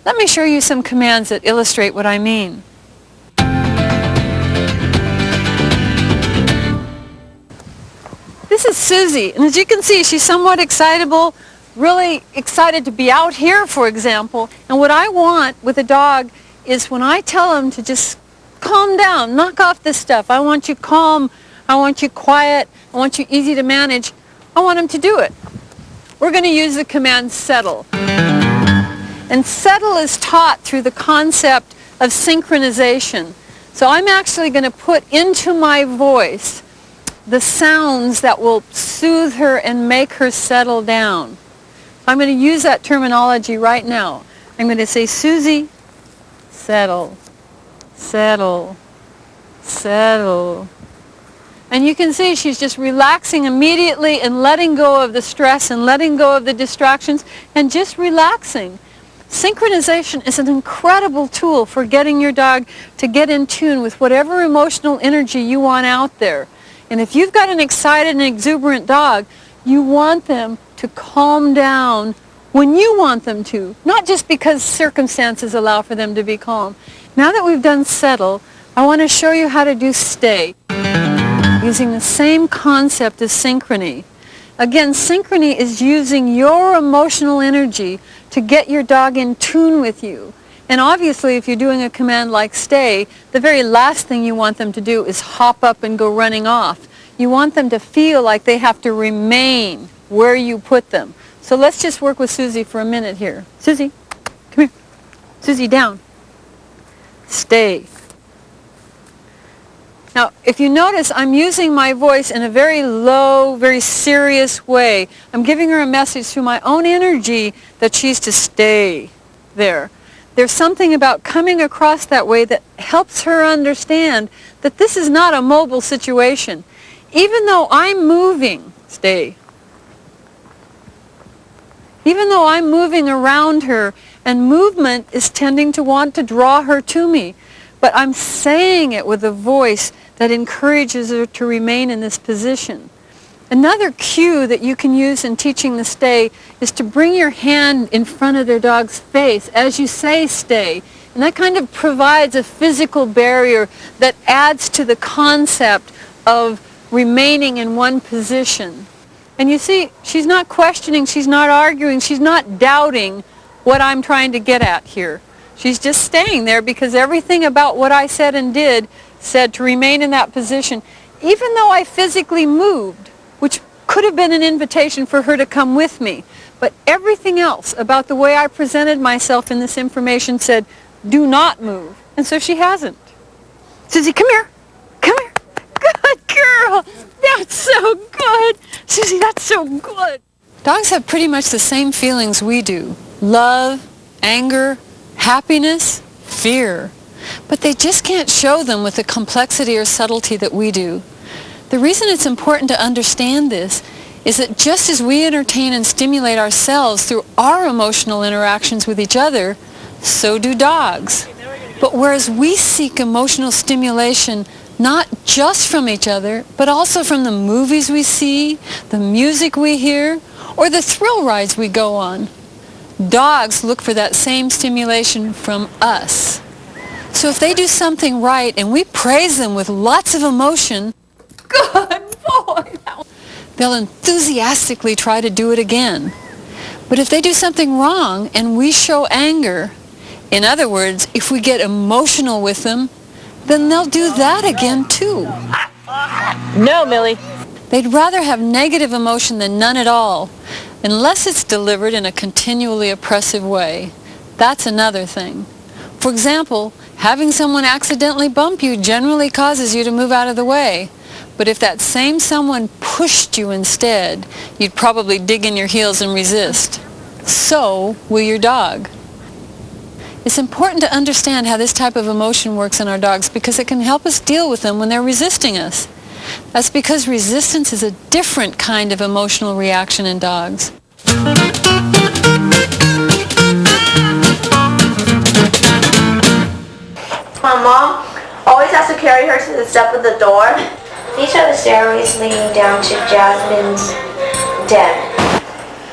Let me show you some commands that illustrate what I mean. This is Susie, and as you can see, she's somewhat excitable, really excited to be out here, for example. And what I want with a dog is when I tell him to just calm down, knock off this stuff. I want you calm, I want you quiet, I want you easy to manage. I want him to do it. We're going to use the command settle. And settle is taught through the concept of synchronization. So I'm actually going to put into my voice the sounds that will soothe her and make her settle down. I'm going to use that terminology right now. I'm going to say, Susie, settle, settle, settle. And you can see she's just relaxing immediately and letting go of the stress and letting go of the distractions and just relaxing. Synchronization is an incredible tool for getting your dog to get in tune with whatever emotional energy you want out there. And if you've got an excited and exuberant dog, you want them to calm down when you want them to, not just because circumstances allow for them to be calm. Now that we've done settle, I want to show you how to do stay, using the same concept as synchrony. Again, synchrony is using your emotional energy to get your dog in tune with you. And obviously, if you're doing a command like stay, the very last thing you want them to do is hop up and go running off. You want them to feel like they have to remain where you put them. So let's just work with Susie for a minute here. Susie, come here. Susie, down. Stay. Now, if you notice, I'm using my voice in a very low, very serious way. I'm giving her a message through my own energy that she's to stay there. There's something about coming across that way that helps her understand that this is not a mobile situation. Even though I'm moving, stay. Even though I'm moving around her, and movement is tending to want to draw her to me, but I'm saying it with a voice that encourages her to remain in this position. Another cue that you can use in teaching the stay is to bring your hand in front of their dog's face as you say stay. And that kind of provides a physical barrier that adds to the concept of remaining in one position. And you see, she's not questioning, she's not arguing, she's not doubting what I'm trying to get at here. She's just staying there because everything about what I said and did said to remain in that position, even though I physically moved, which could have been an invitation for her to come with me. But everything else about the way I presented myself in this information said, do not move. And so she hasn't. Susie, come here. Come here. Good girl. That's so good. Susie, that's so good. Dogs have pretty much the same feelings we do. Love, anger, happiness, fear. But they just can't show them with the complexity or subtlety that we do. The reason it's important to understand this is that just as we entertain and stimulate ourselves through our emotional interactions with each other, so do dogs. But whereas we seek emotional stimulation not just from each other, but also from the movies we see, the music we hear, or the thrill rides we go on, dogs look for that same stimulation from us. So if they do something right and we praise them with lots of emotion, good boy, they'll enthusiastically try to do it again. But if they do something wrong and we show anger, in other words, if we get emotional with them, then they'll do that again too. No, Millie. They'd rather have negative emotion than none at all, unless it's delivered in a continually oppressive way. That's another thing. For example, having someone accidentally bump you generally causes you to move out of the way. But if that same someone pushed you instead, you'd probably dig in your heels and resist. So will your dog. It's important to understand how this type of emotion works in our dogs because it can help us deal with them when they're resisting us. That's because resistance is a different kind of emotional reaction in dogs. My mom always has to carry her to the step of the door. These are the stairways leading down to Jasmine's den.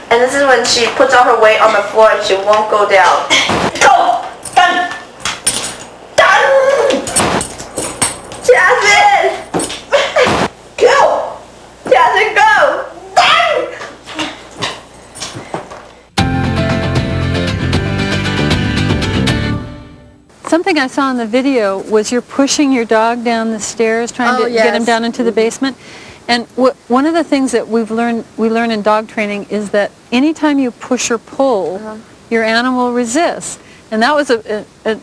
And And this is when she puts all her weight on the floor and she won't go down. Go! Done! Done! Jasmine! Go! Jasmine, go! Done! Something I saw in the video was you're pushing your dog down the stairs, trying to get him down into the basement. And one of the things that we learn in dog training is that anytime you push or pull, your animal resists. And that was an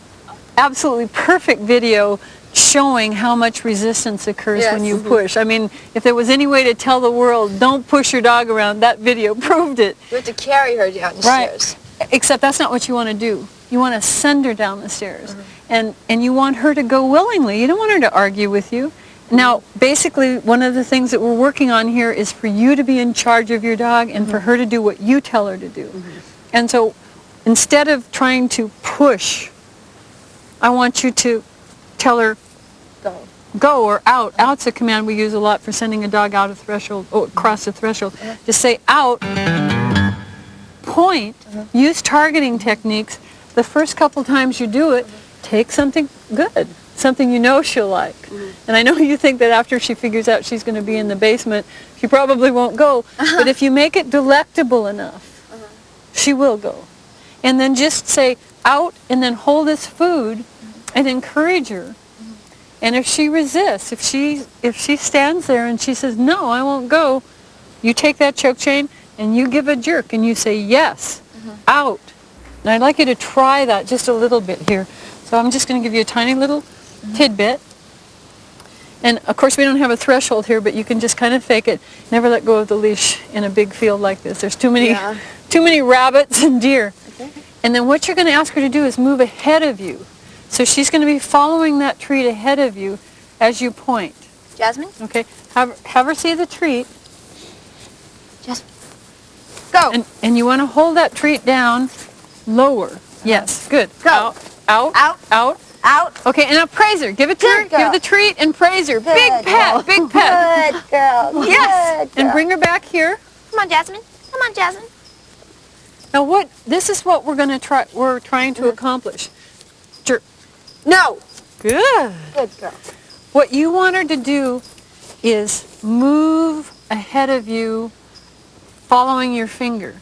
absolutely perfect video showing how much resistance occurs when you push. I mean, if there was any way to tell the world, don't push your dog around, that video proved it. You have to carry her down the stairs. Except that's not what you want to do. You want to send her down the stairs. And you want her to go willingly. You don't want her to argue with you. Now, basically, one of the things that we're working on here is for you to be in charge of your dog and for her to do what you tell her to do. And so instead of trying to push, I want you to tell her go or out. Out's a command we use a lot for sending a dog out a threshold, or across the threshold. Just say out, point, use targeting techniques. The first couple times you do it, take something good, something you know she'll like. And I know you think that after she figures out she's going to be in the basement, she probably won't go. But if you make it delectable enough, she will go. And then just say out and then hold this food and encourage her. And if she resists, if she stands there and she says, no, I won't go, you take that choke chain and you give a jerk and you say, yes, out. And I'd like you to try that just a little bit here. So I'm just going to give you a tiny little tidbit. And of course we don't have a threshold here, but you can just kind of fake it. Never let go of the leash in a big field like this. There's too many rabbits and deer. And then what you're going to ask her to do is move ahead of you. So she's going to be following that treat ahead of you as you point. Jasmine? Okay. Have her see the treat. Jasmine. Go. And you want to hold that treat down lower. Yes. Good. Go. Out. Out. Out. Out. Okay, and now praise her. Give it to her. Give the treat and praise her. Big pet. Big pet. Good girl. Yes. Good girl. And bring her back here. Come on, Jasmine. Come on, Jasmine. Now this is what we're trying to accomplish. No. Good. Good girl. What you want her to do is move ahead of you, following your finger.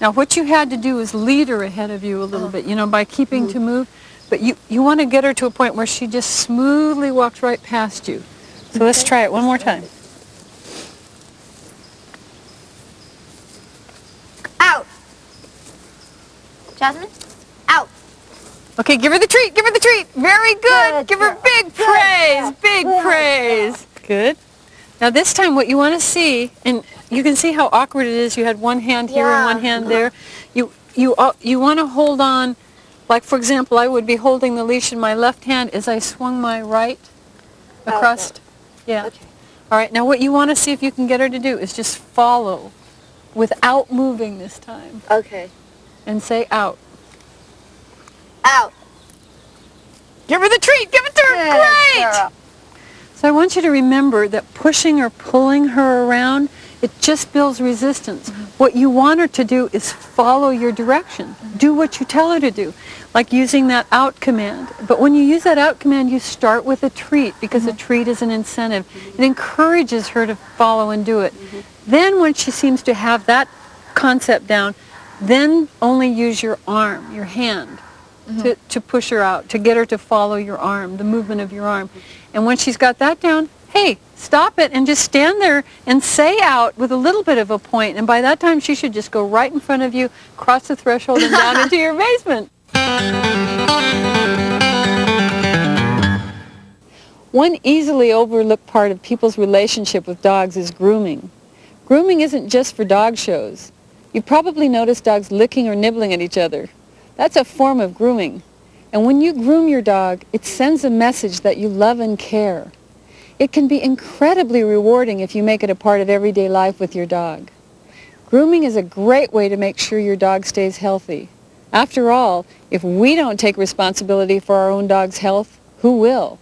Now what you had to do is lead her ahead of you a little bit, by keeping to move. But you want to get her to a point where she just smoothly walks right past you. So let's try it one more time. Out. Jasmine? Out. Okay, give her the treat. Give her the treat. Very good. Give her big praise. Big praise. Good. Now this time what you want to see, and you can see how awkward it is. You had one hand here and one hand there. You want to hold on, like for example, I would be holding the leash in my left hand as I swung my right across. Yeah. Okay. All right. Now what you want to see if you can get her to do is just follow without moving this time. Okay. And say out. Out. Give her the treat. Give it to her. Great. Girl. So I want you to remember that pushing or pulling her around, it just builds resistance. What you want her to do is follow your direction. Do what you tell her to do, like using that out command. But when you use that out command, you start with a treat because a treat is an incentive. It encourages her to follow and do it. Then when she seems to have that concept down, then only use your arm, your hand, to push her out, to get her to follow your arm, the movement of your arm. And when she's got that down, hey, stop it and just stand there and say out with a little bit of a point. And by that time, she should just go right in front of you, cross the threshold and down into your basement. One easily overlooked part of people's relationship with dogs is grooming. Grooming isn't just for dog shows. You've probably noticed dogs licking or nibbling at each other. That's a form of grooming. And when you groom your dog, it sends a message that you love and care. It can be incredibly rewarding if you make it a part of everyday life with your dog. Grooming is a great way to make sure your dog stays healthy. After all, if we don't take responsibility for our own dog's health, who will?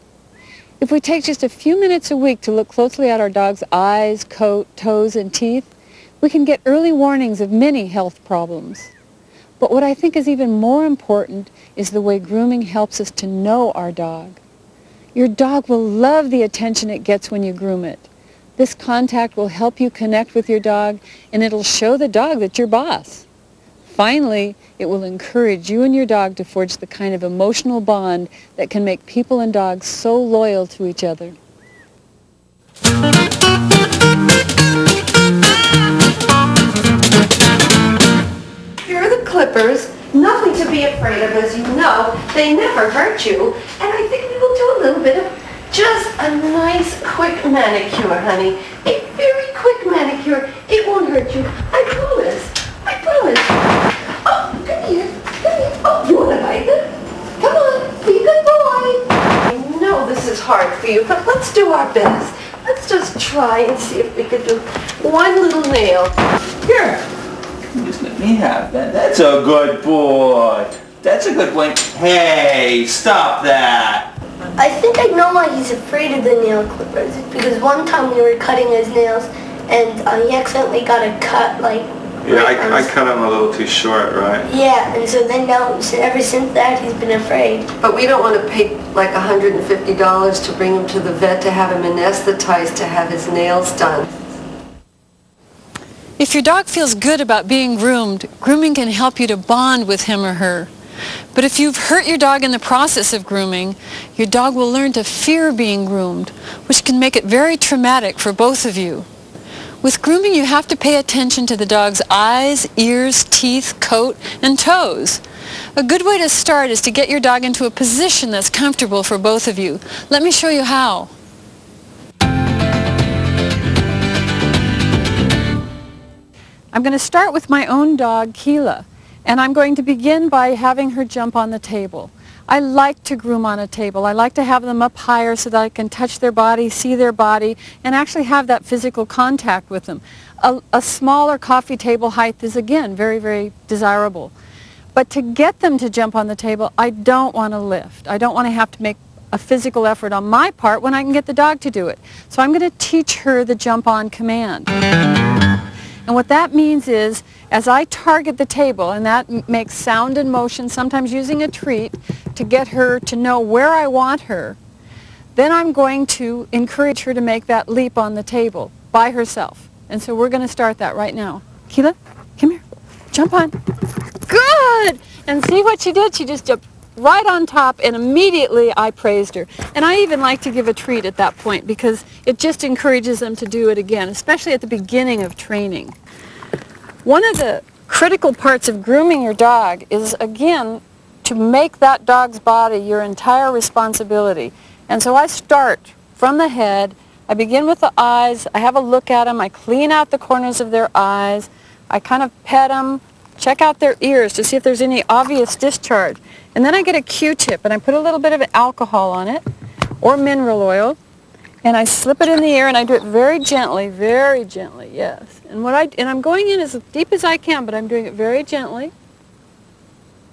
If we take just a few minutes a week to look closely at our dog's eyes, coat, toes, and teeth, we can get early warnings of many health problems. But what I think is even more important is the way grooming helps us to know our dog. Your dog will love the attention it gets when you groom it. This contact will help you connect with your dog, and it'll show the dog that you're boss. Finally, it will encourage you and your dog to forge the kind of emotional bond that can make people and dogs so loyal to each other. Here are the clippers. Nothing to be afraid of, as you know. They never hurt you. And I think we will do a little bit of just a nice, quick manicure, honey. A very quick manicure. It won't hurt you. I promise. I promise. Oh, come here. Come here. Oh, you want to bite them? Come on. Be a good boy. I know this is hard for you, but let's do our best. Let's just try and see if we can do one little nail. Here. Just let me have that. That's a good boy. That's a good boy. Hey, stop that. I think I know why he's afraid of the nail clippers. It's because one time we were cutting his nails and he accidentally got a cut, like... Yeah, I cut him a little too short, right? Yeah, and so then now, ever since that, he's been afraid. But we don't want to pay like $150 to bring him to the vet to have him anesthetized to have his nails done. If your dog feels good about being groomed, grooming can help you to bond with him or her. But if you've hurt your dog in the process of grooming, your dog will learn to fear being groomed, which can make it very traumatic for both of you. With grooming, you have to pay attention to the dog's eyes, ears, teeth, coat, and toes. A good way to start is to get your dog into a position that's comfortable for both of you. Let me show you how. I'm going to start with my own dog, Keela, and I'm going to begin by having her jump on the table. I like to groom on a table. I like to have them up higher so that I can touch their body, see their body, and actually have that physical contact with them. A smaller coffee table height is, again, very, very desirable. But to get them to jump on the table, I don't want to lift. I don't want to have to make a physical effort on my part when I can get the dog to do it. So I'm going to teach her the jump on command. And what that means is, as I target the table, and that makes sound and motion, sometimes using a treat, to get her to know where I want her, then I'm going to encourage her to make that leap on the table by herself. And so we're going to start that right now. Keela, come here. Jump on. Good! And see what she did? She just jumped right on top, and immediately I praised her. And I even like to give a treat at that point because it just encourages them to do it again, especially at the beginning of training. One of the critical parts of grooming your dog is, again, to make that dog's body your entire responsibility. And so I start from the head. I begin with the eyes. I have a look at them. I clean out the corners of their eyes. I kind of pet them, check out their ears to see if there's any obvious discharge. And then I get a Q-tip and I put a little bit of alcohol on it, or mineral oil, and I slip it in the ear and I do it very gently, yes. And I'm going in as deep as I can, but I'm doing it very gently.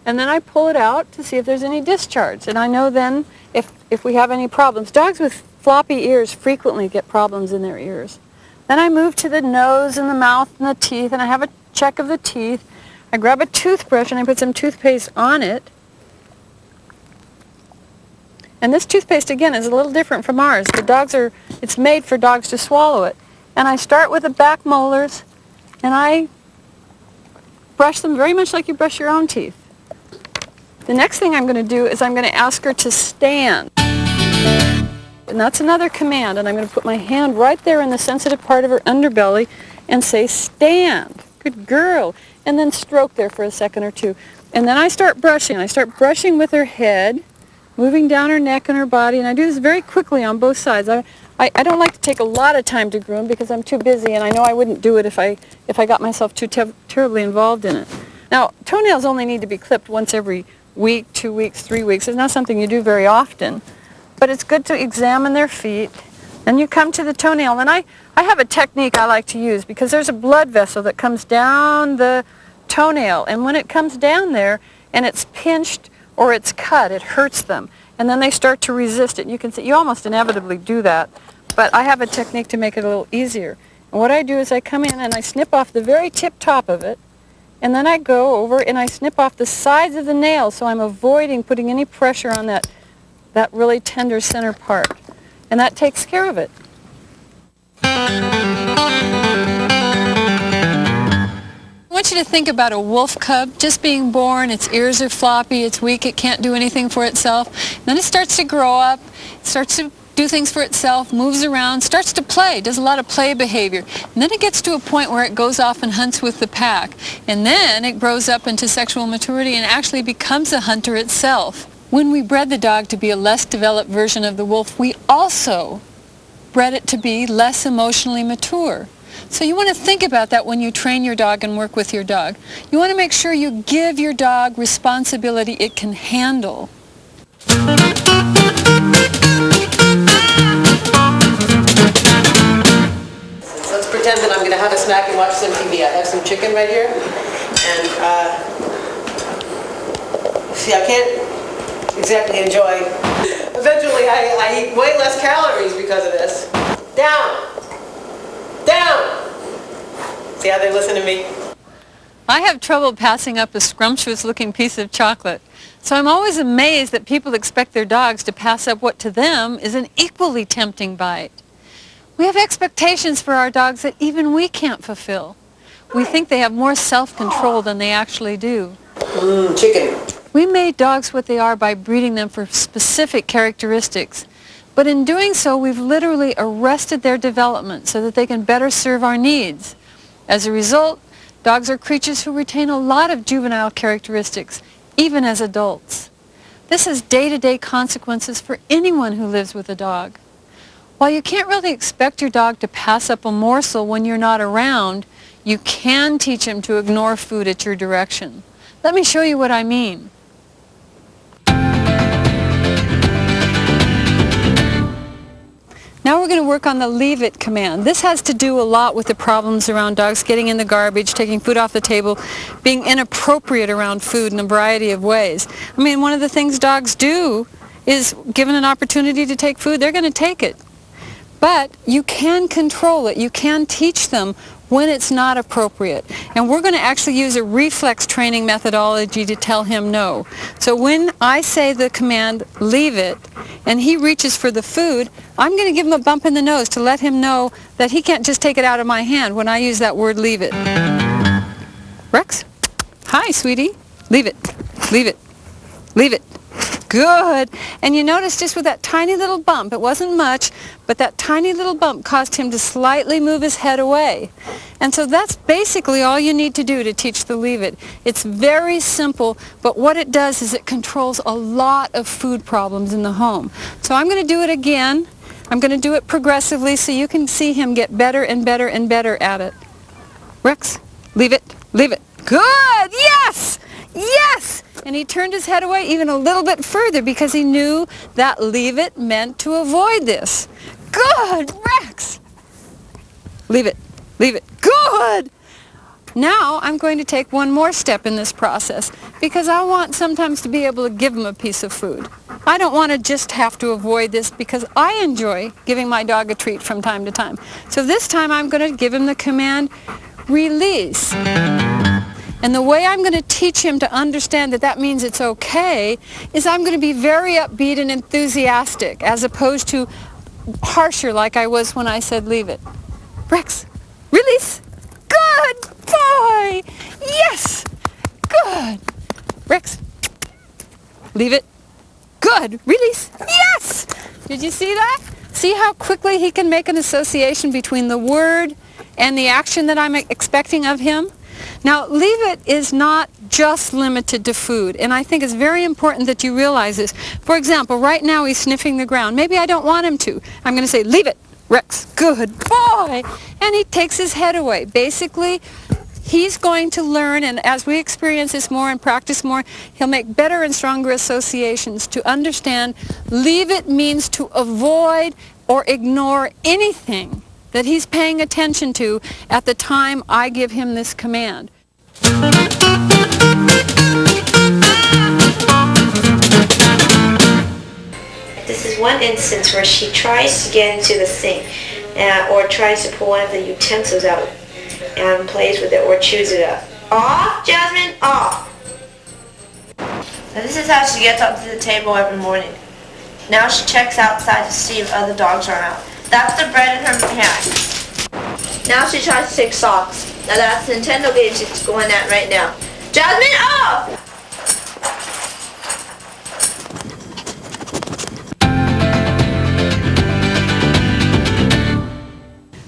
And then I pull it out to see if there's any discharge. And I know then if we have any problems. Dogs with floppy ears frequently get problems in their ears. Then I move to the nose and the mouth and the teeth, and I have a check of the teeth. I grab a toothbrush and I put some toothpaste on it. And this toothpaste, again, is a little different from ours. It's made for dogs to swallow it. And I start with the back molars, and I brush them very much like you brush your own teeth. The next thing I'm going to do is I'm going to ask her to stand. And that's another command, and I'm going to put my hand right there in the sensitive part of her underbelly and say, stand. Good girl. And then stroke there for a second or two. And then I start brushing. I start brushing with her head, moving down her neck and her body, and I do this very quickly on both sides. I don't like to take a lot of time to groom because I'm too busy, and I know I wouldn't do it if I got myself too terribly involved in it. Now, toenails only need to be clipped once every week, 2 weeks, 3 weeks. It's not something you do very often, but it's good to examine their feet. Then you come to the toenail, and I have a technique I like to use because there's a blood vessel that comes down the toenail, and when it comes down there and it's pinched or it's cut, it hurts them, and then they start to resist it. You can see, you almost inevitably do that, but I have a technique to make it a little easier. And what I do is I come in and I snip off the very tip top of it, and then I go over and I snip off the sides of the nail, so I'm avoiding putting any pressure on that really tender center part. And that takes care of it. I want you to think about a wolf cub just being born. Its ears are floppy, it's weak, it can't do anything for itself. Then it starts to grow up, it starts to do things for itself, moves around, starts to play, does a lot of play behavior. And then it gets to a point where it goes off and hunts with the pack. And then it grows up into sexual maturity and actually becomes a hunter itself. When we bred the dog to be a less developed version of the wolf, we also bred it to be less emotionally mature. So you want to think about that when you train your dog and work with your dog. You want to make sure you give your dog responsibility it can handle. Let's pretend that I'm going to have a snack and watch some TV. I have some chicken right here. And, see, I can't exactly enjoy. Eventually, I eat way less calories because of this. Down! Down! See how they listen to me? I have trouble passing up a scrumptious-looking piece of chocolate. So I'm always amazed that people expect their dogs to pass up what to them is an equally tempting bite. We have expectations for our dogs that even we can't fulfill. We think they have more self-control than they actually do. Chicken. We made dogs what they are by breeding them for specific characteristics. But in doing so, we've literally arrested their development so that they can better serve our needs. As a result, dogs are creatures who retain a lot of juvenile characteristics, even as adults. This has day-to-day consequences for anyone who lives with a dog. While you can't really expect your dog to pass up a morsel when you're not around, you can teach him to ignore food at your direction. Let me show you what I mean. Now we're going to work on the leave it command. This has to do a lot with the problems around dogs getting in the garbage, taking food off the table, being inappropriate around food in a variety of ways. I mean, one of the things dogs do is, given an opportunity to take food, they're going to take it. But you can control it. You can teach them when it's not appropriate. And we're going to actually use a reflex training methodology to tell him no. So when I say the command, leave it, and he reaches for the food, I'm going to give him a bump in the nose to let him know that he can't just take it out of my hand when I use that word, leave it. Rex? Hi, sweetie. Leave it. Leave it. Leave it. Good. And you notice just with that tiny little bump, it wasn't much, but that tiny little bump caused him to slightly move his head away. And so that's basically all you need to do to teach the leave it. It's very simple, but what it does is it controls a lot of food problems in the home. So I'm going to do it again. I'm going to do it progressively so you can see him get better and better and better at it. Rex, leave it. Leave it. Good. Yes. Yes! And he turned his head away even a little bit further because he knew that leave it meant to avoid this. Good, Rex! Leave it. Leave it. Good! Now I'm going to take one more step in this process because I want sometimes to be able to give him a piece of food. I don't want to just have to avoid this because I enjoy giving my dog a treat from time to time. So this time I'm going to give him the command, release. And the way I'm going to teach him to understand that that means it's okay is I'm going to be very upbeat and enthusiastic as opposed to harsher like I was when I said leave it. Rex, release. Good boy. Yes. Good. Rex, leave it. Good. Release. Yes. Did you see that? See how quickly he can make an association between the word and the action that I'm expecting of him? Now, leave it is not just limited to food, and I think it's very important that you realize this. For example, right now he's sniffing the ground. Maybe I don't want him to. I'm going to say, leave it, Rex, good boy, and he takes his head away. Basically, he's going to learn, and as we experience this more and practice more, he'll make better and stronger associations to understand leave it means to avoid or ignore anything that he's paying attention to at the time I give him this command. This is one instance where she tries to get into the sink. or tries to pull one of the utensils out and plays with it or chews it up. Off, Jasmine, off. Now this is how she gets up to the table every morning. Now she checks outside to see if other dogs are out. That's the bread in her hand. Now she tries to take socks. Now that's the Nintendo game she's going at right now. Jasmine, off!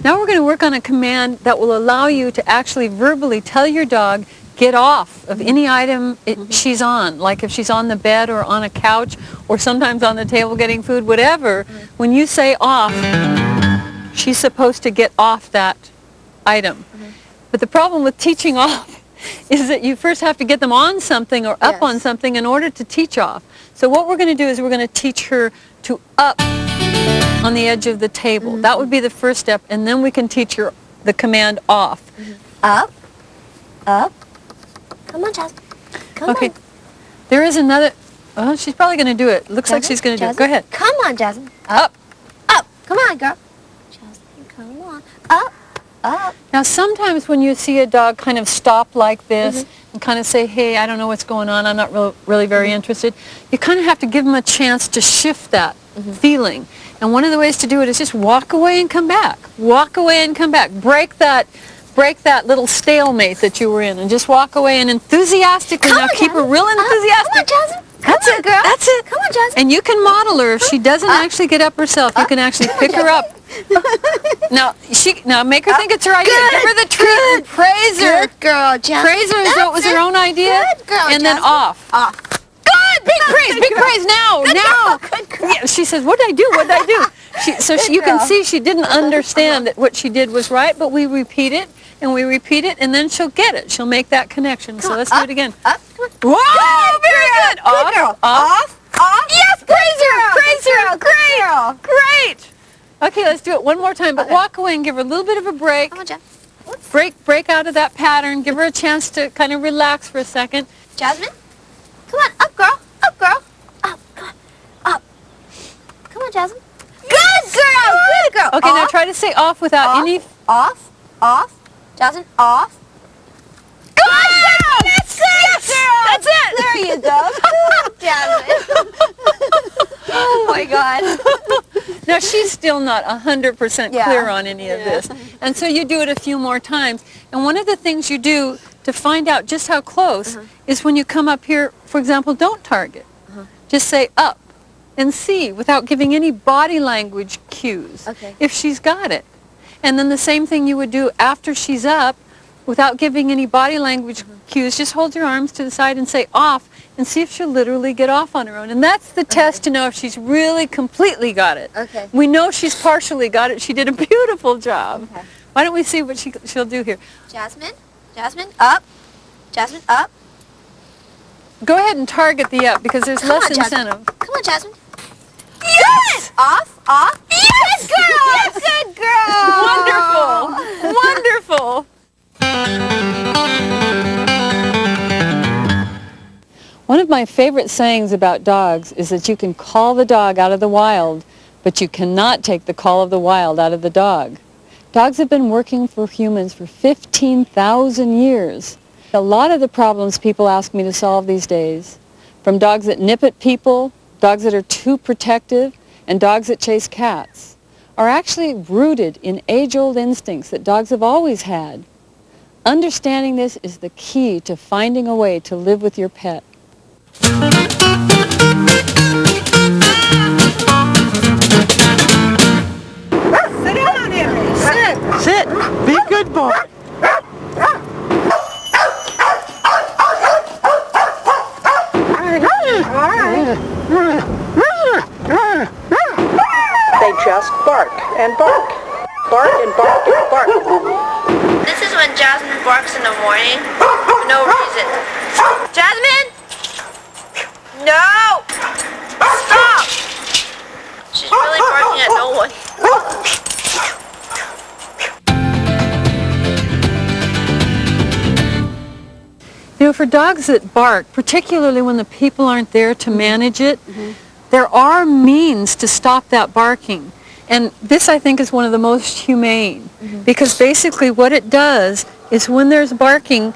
Now we're going to work on a command that will allow you to actually verbally tell your dog, get off of any item she's on, like if she's on the bed or on a couch or sometimes on the table getting food, whatever. When you say off, she's supposed to get off that item. But the problem with teaching off is that you first have to get them on something or up on something in order to teach off. So what we're going to do is we're going to teach her to up on the edge of the table. That would be the first step, and then we can teach her the command off. Up, up. Come on, Jasmine. Come on. There is another. Oh, she's probably going to do it. Looks like she's going to do it. Go ahead. Come on, Jasmine. Up. Up. Come on, girl. Jasmine, come on. Up. Up. Now, sometimes when you see a dog kind of stop like this and kind of say, hey, I don't know what's going on, I'm not really very interested, you kind of have to give them a chance to shift that feeling. And one of the ways to do it is just walk away and come back. Walk away and come back. Break that little stalemate that you were in and just walk away and enthusiastically, now keep her real enthusiastic. Come on, Jasmine. That's it, girl. That's it. Come on, Jasmine. And you can model her. If she doesn't actually get up herself, you can actually pick her up. Now make her think it's her idea. Give her the treat and praise her. Good girl, Jasmine. Praise her as though it was her own idea. Good girl, and then Jasmine. off. Off. Good! Big praise! Big praise now! Good now! girl, good girl. Yeah, she says, what did I do? What did I do? You can see she didn't understand that what she did was right, but we repeat it, and we repeat it, and then she'll get it. She'll make that connection. So let's do it again. Up. Whoa! Very good! Off, Good girl. off. Off. Yes! Praise her! Praise her! Good girl. Great! Okay, let's do it one more time, but walk away and give her a little bit of a break. Come on, Jasmine. Break out of that pattern. Give her a chance to kind of relax for a second. Jasmine, come on, up, girl. Up, girl. Up, come on. Up. Come on, Jasmine. Good girl. Good girl. Okay, now try to say off without any... Off. Off. Jasmine, off. Good girl! That's it! Girl. That's it! There you go. Good, Jasmine. Oh, my God. Now, she's still not 100% clear on any of this. And so you do it a few more times. And one of the things you do to find out just how close is when you come up here, for example, don't target. Just say up and see without giving any body language cues if she's got it. And then the same thing you would do after she's up without giving any body language cues. Just hold your arms to the side and say off and see if she'll literally get off on her own. And that's the test to know if she's really completely got it. We know she's partially got it. She did a beautiful job. Why don't we see what she'll do here? Jasmine, up. Jasmine, up. Go ahead and target the up because there's less incentive. Come on, Jasmine. Yes! Off. Yes, girl! Good girl. Wonderful! Wonderful! One of my favorite sayings about dogs is that you can call the dog out of the wild, but you cannot take the call of the wild out of the dog. Dogs have been working for humans for 15,000 years. A lot of the problems people ask me to solve these days, from dogs that nip at people, dogs that are too protective, and dogs that chase cats, are actually rooted in age-old instincts that dogs have always had. Understanding this is the key to finding a way to live with your pet. Sit down, Henry. Sit. Be a good boy. They just bark and bark. Bark and bark and bark. This is when Jasmine barks in the morning for no reason. Jasmine! No! Stop! She's really barking at no one. You know, for dogs that bark, particularly when the people aren't there to manage it, there are means to stop that barking. And this, I think, is one of the most humane, because basically what it does is when there's barking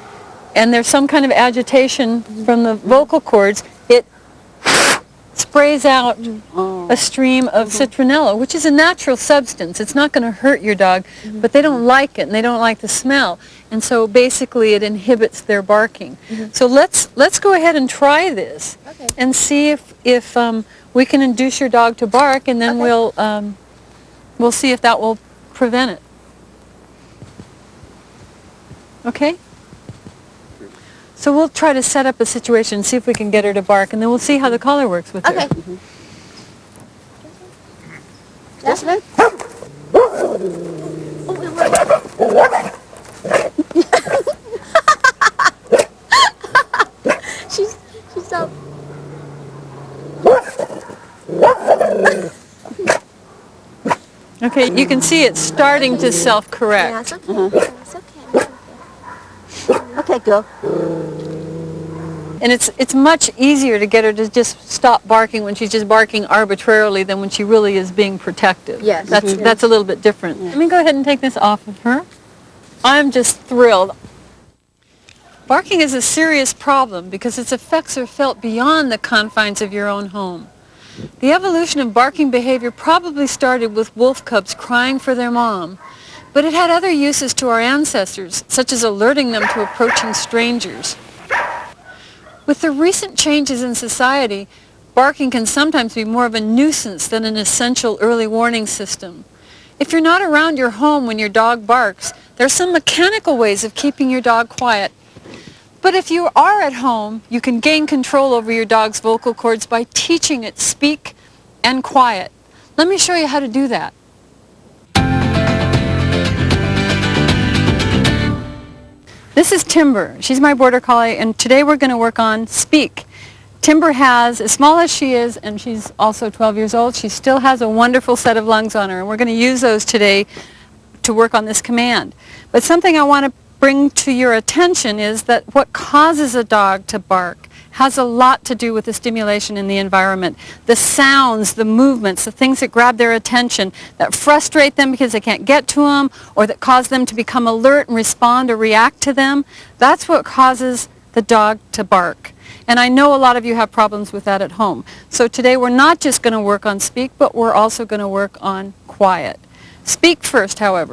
and there's some kind of agitation from the vocal cords, it sprays out a stream of citronella, which is a natural substance. It's not going to hurt your dog, but they don't like it and they don't like the smell. And so basically it inhibits their barking. So let's go ahead and try this and see if we can induce your dog to bark, and then we'll see if that will prevent it. Okay? So we'll try to set up a situation, see if we can get her to bark, and then we'll see how the collar works with her. Jasmine? She's up. Okay, you can see it's starting to self-correct. Yeah, it's okay. It's okay. Okay, go. And it's much easier to get her to just stop barking when she's just barking arbitrarily than when she really is being protective. Yes. That's a little bit different. Let me go ahead and take this off of her. I'm just thrilled. Barking is a serious problem because its effects are felt beyond the confines of your own home. The evolution of barking behavior probably started with wolf cubs crying for their mom, but it had other uses to our ancestors, such as alerting them to approaching strangers. With the recent changes in society, barking can sometimes be more of a nuisance than an essential early warning system. If you're not around your home when your dog barks, there are some mechanical ways of keeping your dog quiet. But if you are at home, you can gain control over your dog's vocal cords by teaching it speak and quiet. Let me show you how to do that. This is Timber. She's my border collie, and today we're going to work on speak. Timber has, as small as she is, and she's also 12 years old, she still has a wonderful set of lungs on her, and we're going to use those today to work on this command. But something I want to bring to your attention is that what causes a dog to bark has a lot to do with the stimulation in the environment. The sounds, the movements, the things that grab their attention, that frustrate them because they can't get to them, or that cause them to become alert and respond or react to them, that's what causes the dog to bark. And I know a lot of you have problems with that at home. So today we're not just going to work on speak, but we're also going to work on quiet. Speak first, however.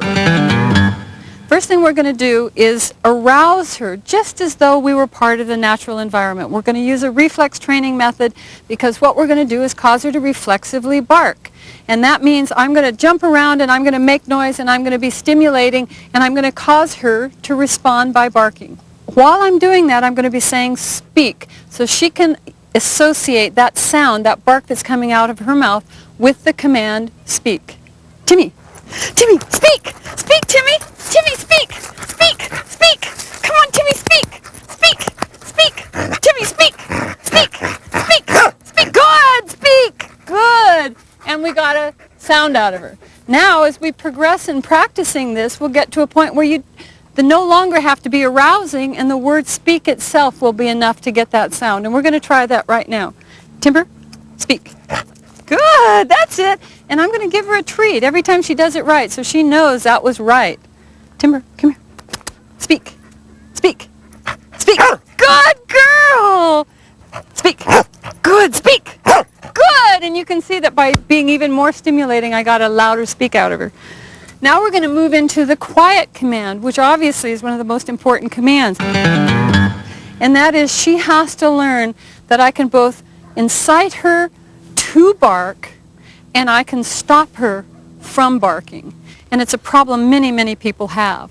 First thing we're going to do is arouse her just as though we were part of the natural environment. We're going to use a reflex training method because what we're going to do is cause her to reflexively bark. And that means I'm going to jump around and I'm going to make noise and I'm going to be stimulating and I'm going to cause her to respond by barking. While I'm doing that, I'm going to be saying speak, so she can associate that sound, that bark that's coming out of her mouth, with the command speak. Timmy, Timmy, speak! Speak, Timmy! Timmy, speak! Speak! Speak! Come on, Timmy, speak! Speak! Speak! Timmy, speak! Speak! Speak! Speak! Good! Speak! Good! And we got a sound out of her. Now, as we progress in practicing this, we'll get to a point where you no longer have to be arousing, and the word speak itself will be enough to get that sound. And we're going to try that right now. Timber, speak. Good, that's it. And I'm going to give her a treat every time she does it right, so she knows that was right. Timber, come here. Speak. Speak. Speak. Good girl. Speak. Good, speak. Good. And you can see that by being even more stimulating, I got a louder speak out of her. Now we're going to move into the quiet command, which obviously is one of the most important commands. And that is she has to learn that I can both incite her to bark and I can stop her from barking. And it's a problem many, many people have.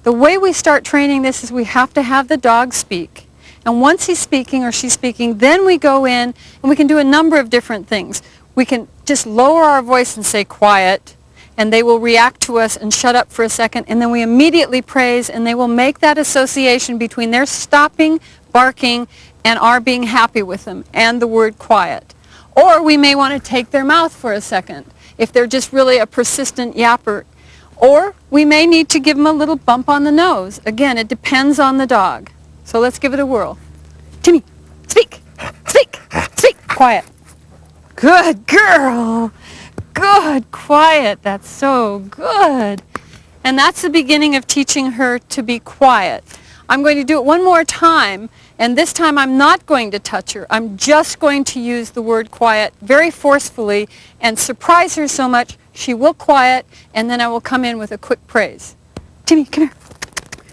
The way we start training this is we have to have the dog speak. And once he's speaking or she's speaking, then we go in and we can do a number of different things. We can just lower our voice and say quiet, and they will react to us and shut up for a second, and then we immediately praise, and they will make that association between their stopping, barking, and our being happy with them, and the word quiet. Or we may want to take their mouth for a second, if they're just really a persistent yapper. Or we may need to give them a little bump on the nose. Again, it depends on the dog. So let's give it a whirl. Timmy, speak, speak, speak, quiet. Good girl. Good, quiet. That's so good. And that's the beginning of teaching her to be quiet. I'm going to do it one more time, and this time I'm not going to touch her. I'm just going to use the word quiet very forcefully and surprise her so much she will quiet, and then I will come in with a quick praise. Timmy, come here.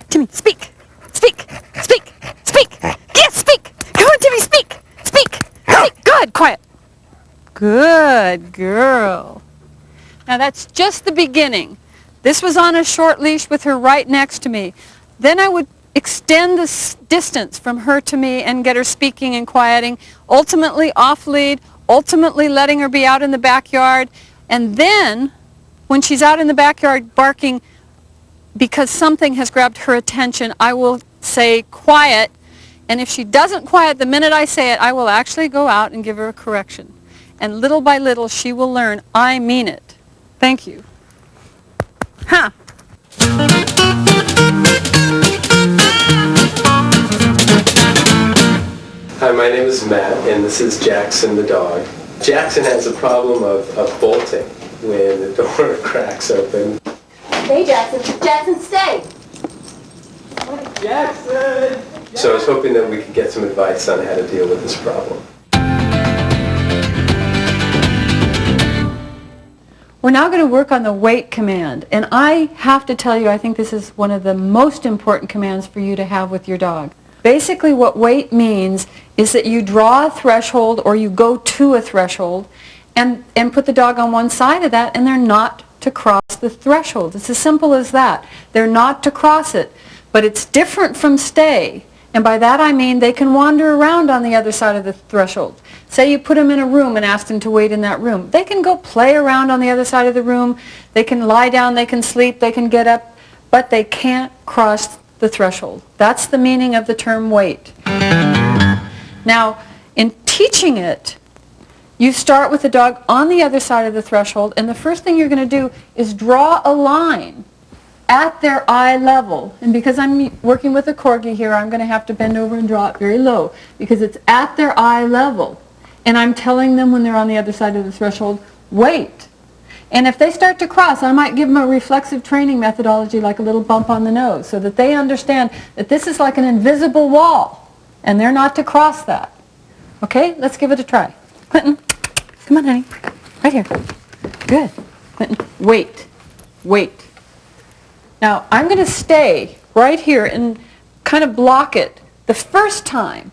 Timmy, speak. Speak. Speak. Speak. Yes, speak. Come on, Timmy, speak. Speak. Speak. Good, quiet. Good girl. Now that's just the beginning. This was on a short leash with her right next to me. Then I would extend the distance from her to me and get her speaking and quieting, ultimately off lead, ultimately letting her be out in the backyard. And then when she's out in the backyard barking because something has grabbed her attention, I will say quiet. And if she doesn't quiet the minute I say it, I will actually go out and give her a correction. And little by little, she will learn, I mean it. Thank you. Huh. Hi, my name is Matt, and this is Jackson the dog. Jackson has a problem of bolting when the door cracks open. Hey, Jackson. Jackson, stay. Jackson! So I was hoping that we could get some advice on how to deal with this problem. We're now going to work on the wait command, and I have to tell you, I think this is one of the most important commands for you to have with your dog. Basically what wait means is that you draw a threshold or you go to a threshold and put the dog on one side of that, and they're not to cross the threshold. It's as simple as that. They're not to cross it, but it's different from stay, and by that I mean they can wander around on the other side of the threshold. Say you put them in a room and ask them to wait in that room. They can go play around on the other side of the room. They can lie down, they can sleep, they can get up, but they can't cross the threshold. That's the meaning of the term wait. Now, in teaching it, you start with the dog on the other side of the threshold, and the first thing you're going to do is draw a line at their eye level. And because I'm working with a corgi here, I'm going to have to bend over and draw it very low because it's at their eye level. And I'm telling them when they're on the other side of the threshold, wait. And if they start to cross, I might give them a reflexive training methodology like a little bump on the nose so that they understand that this is like an invisible wall and they're not to cross that. Okay, let's give it a try. Clinton, come on, honey. Right here. Good. Clinton, wait. Wait. Now, I'm going to stay right here and kind of block it the first time.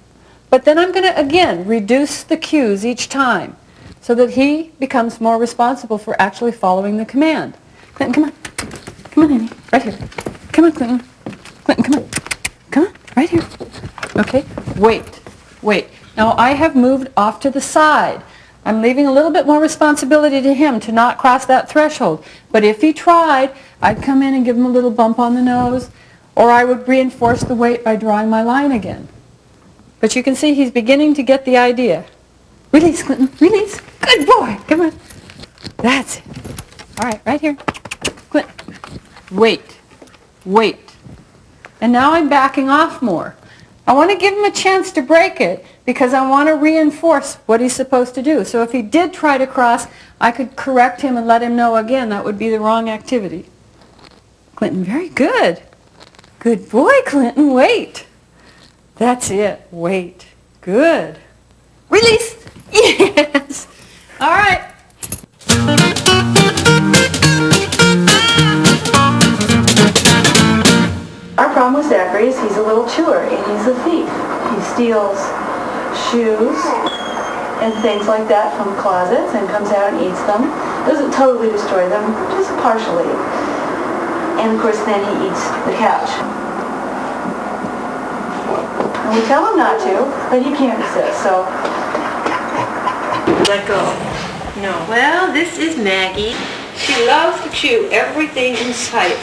But then I'm going to, again, reduce the cues each time so that he becomes more responsible for actually following the command. Clinton, come on. Come on, honey. Right here. Come on, Clinton. Clinton, come on. Come on. Right here. Okay. Wait. Wait. Now, I have moved off to the side. I'm leaving a little bit more responsibility to him to not cross that threshold. But if he tried, I'd come in and give him a little bump on the nose, or I would reinforce the wait by drawing my line again. But you can see he's beginning to get the idea. Release, Clinton, release. Good boy. Come on. That's it. All right, right here. Clinton. Wait. Wait. And now I'm backing off more. I want to give him a chance to break it because I want to reinforce what he's supposed to do. So if he did try to cross, I could correct him and let him know again that would be the wrong activity. Clinton, very good. Good boy, Clinton. Wait. That's it. Wait. Good. Release. Yes. All right. Our problem with Zachary is he's a little chewer and he's a thief. He steals shoes and things like that from closets and comes out and eats them. Doesn't totally destroy them, just partially. And of course then he eats the couch. And we tell him not to, but he can't resist, so. Let go. No. Well, this is Maggie. She loves to chew everything in sight.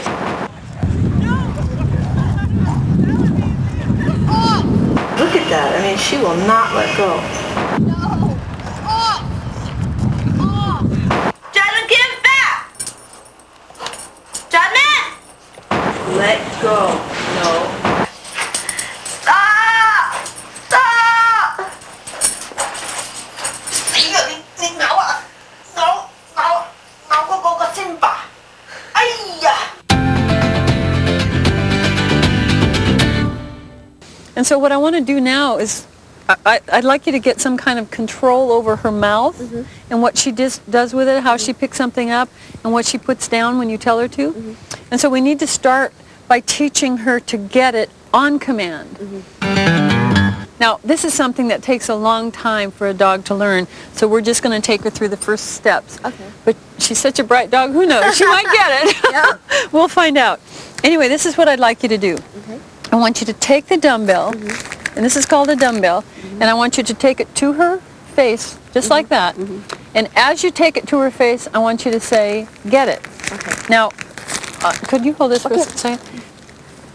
Look at that. I mean, she will not let go. Jasmine, give it back! Jasmine! Let go. No. Stop! Stop! No, no. And so what I want to do now is I'd like you to get some kind of control over her mouth and what she does with it, how she picks something up, and what she puts down when you tell her to. And so we need to start by teaching her to get it on command. Now, this is something that takes a long time for a dog to learn, so we're just going to take her through the first steps. Okay. But she's such a bright dog, who knows? She might get it. Yeah. We'll find out. Anyway, this is what I'd like you to do. Okay. I want you to take the dumbbell, and this is called a dumbbell, and I want you to take it to her face, just like that. And as you take it to her face, I want you to say, get it. Okay. Now, could you hold this for a second?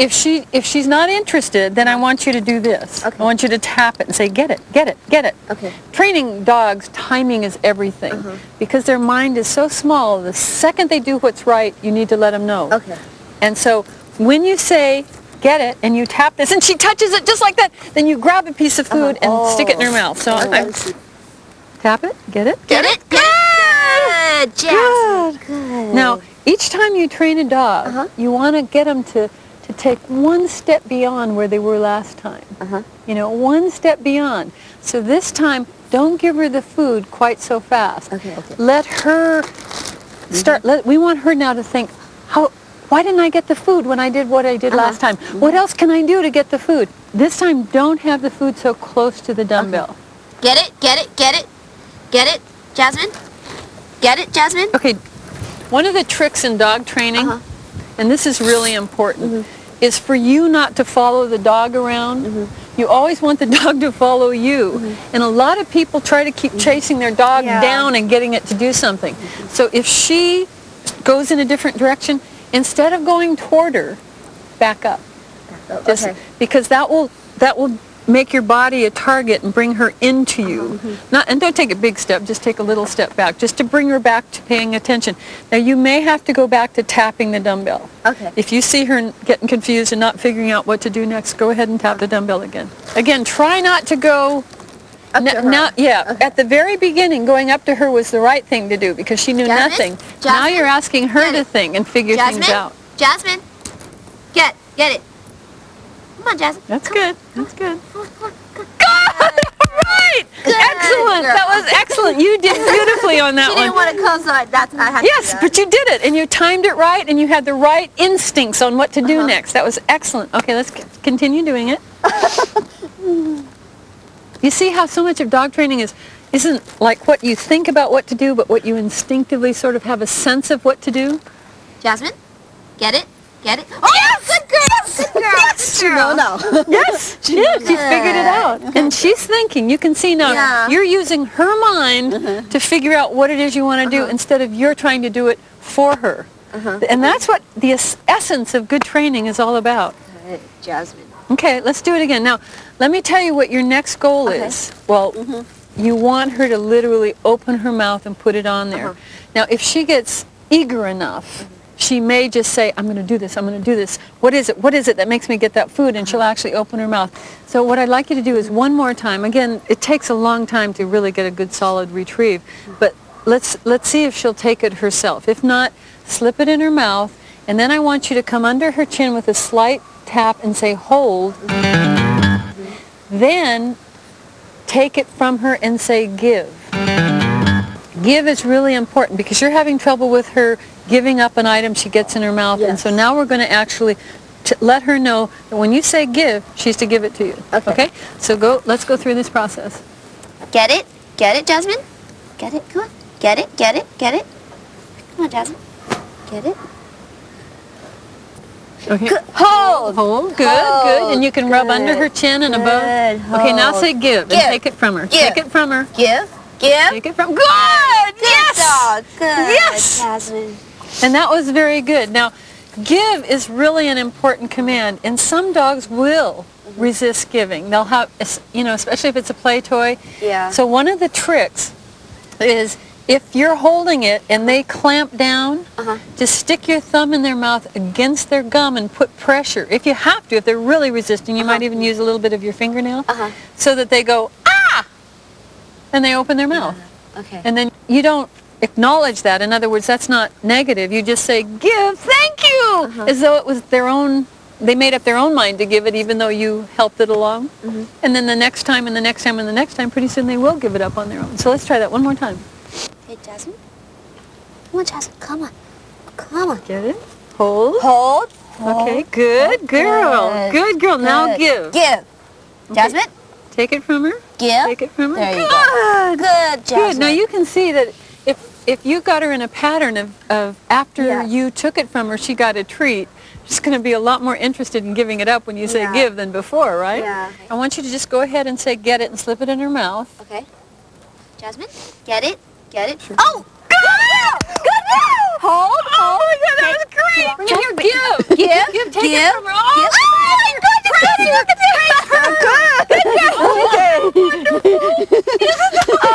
If she's not interested, then I want you to do this. Okay. I want you to tap it and say, get it, get it, get it. Okay. Training dogs, timing is everything. Because their mind is so small, the second they do what's right, you need to let them know. Okay. And so when you say, get it, and you tap this, and she touches it just like that, then you grab a piece of food and stick it in her mouth. So tap it, get it, get it. Good, Jess. Good. Now, each time you train a dog, you want to get them to take one step beyond where they were last time. You know, one step beyond. So this time, don't give her the food quite so fast. Let her start. We want her now to think, why didn't I get the food when I did what I did last time? What else can I do to get the food? This time, don't have the food so close to the dumbbell. Get it, get it, get it. Get it, Jasmine? Get it, Jasmine? Okay, one of the tricks in dog training, and this is really important, is for you not to follow the dog around. You always want the dog to follow you. And a lot of people try to keep chasing their dog down and getting it to do something. So if she goes in a different direction, instead of going toward her, back up. Because that will make your body a target and bring her into you. And don't take a big step, just take a little step back, just to bring her back to paying attention. Now you may have to go back to tapping the dumbbell. If you see her getting confused and not figuring out what to do next, go ahead and tap the dumbbell again. Again, try not to go up to her. At the very beginning, going up to her was the right thing to do because she knew nothing. Now you're asking her to think and figure things out. Jasmine, get it. Come on, Jasmine. That's good. That's good. Good! All right! Excellent! That was excellent. You did beautifully on that one. She didn't want to close the eye. I had yes, but you did it, and you timed it right, and you had the right instincts on what to do next. That was excellent. Okay, let's continue doing it. You see how so much of dog training isn't like what you think about what to do, but what you instinctively sort of have a sense of what to do? Jasmine, get it? Get it? Oh, yes! Good girl! Good girl! Yes! Good girl. Yes, she did. She figured it out. And she's thinking. You can see now you're using her mind to figure out what it is you want to do instead of you're trying to do it for her. And that's what the essence of good training is all about. Jasmine. Okay, let's do it again. Now, let me tell you what your next goal is. Well, you want her to literally open her mouth and put it on there. Now, if she gets eager enough, she may just say, I'm going to do this, I'm going to do this. What is it? What is it that makes me get that food? And she'll actually open her mouth. So what I'd like you to do is one more time. Again, it takes a long time to really get a good solid retrieve. But let's see if she'll take it herself. If not, slip it in her mouth. And then I want you to come under her chin with a slight tap and say, hold. Then take it from her and say, give. Give is really important because you're having trouble with her giving up an item she gets in her mouth. And so now we're going to actually let her know that when you say give, she's to give it to you. Okay? So let's go through this process. Get it? Get it, Jasmine? Get it? Come on. Get it? Get it? Get it? Come on, Jasmine. Get it? Okay. Hold. Hold. Good, good. And you can rub under her chin and above. Okay, now say give and take it from her. Take it from her. Give. Give. Take it from. Good! Yes! Dog. Good. Yes! Jasmine. And that was very good. Now, give is really an important command, and some dogs will resist giving. They'll have, especially if it's a play toy. Yeah. So one of the tricks is if you're holding it and they clamp down, just stick your thumb in their mouth against their gum and put pressure. If you have to, if they're really resisting, you might even use a little bit of your fingernail so that they go, ah! And they open their mouth. Okay. And then you don't acknowledge that. In other words, that's not negative. You just say, give, thank you, as though it was their own they made up their own mind to give it even though you helped it along. Mhm. And then the next time and the next time and the next time, pretty soon they will give it up on their own. So let's try that one more time. Hey, Jasmine. Come on, Jasmine. Come on. Come on. Get it? Hold. Hold. Okay, good girl. Good girl. Now give. Give. Jasmine. Take it from her. Give. Take it from her. There you Good. go. Good, Jasmine. Good. Now you can see that if you got her in a pattern of after you took it from her, she got a treat, she's going to be a lot more interested in giving it up when you say give than before, right? Yeah. I want you to just go ahead and say get it and slip it in her mouth. Okay. Jasmine, get it. Get it. Sure. Oh! Good girl! Good girl! Hold. Oh my God, that was great! Here, give. Give. Take it from her. Oh, my goodness! Look at that! Good girl! Oh,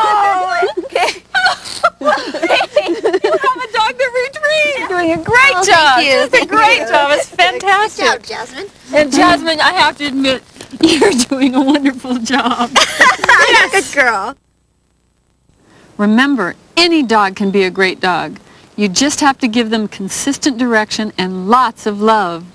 okay. You have a dog to retrieve. You're doing a great job. Thank you. It's a great job. It's fantastic. Good job, Jasmine. And Jasmine, I have to admit, you're doing a wonderful job. Good girl. Remember, any dog can be a great dog. You just have to give them consistent direction and lots of love.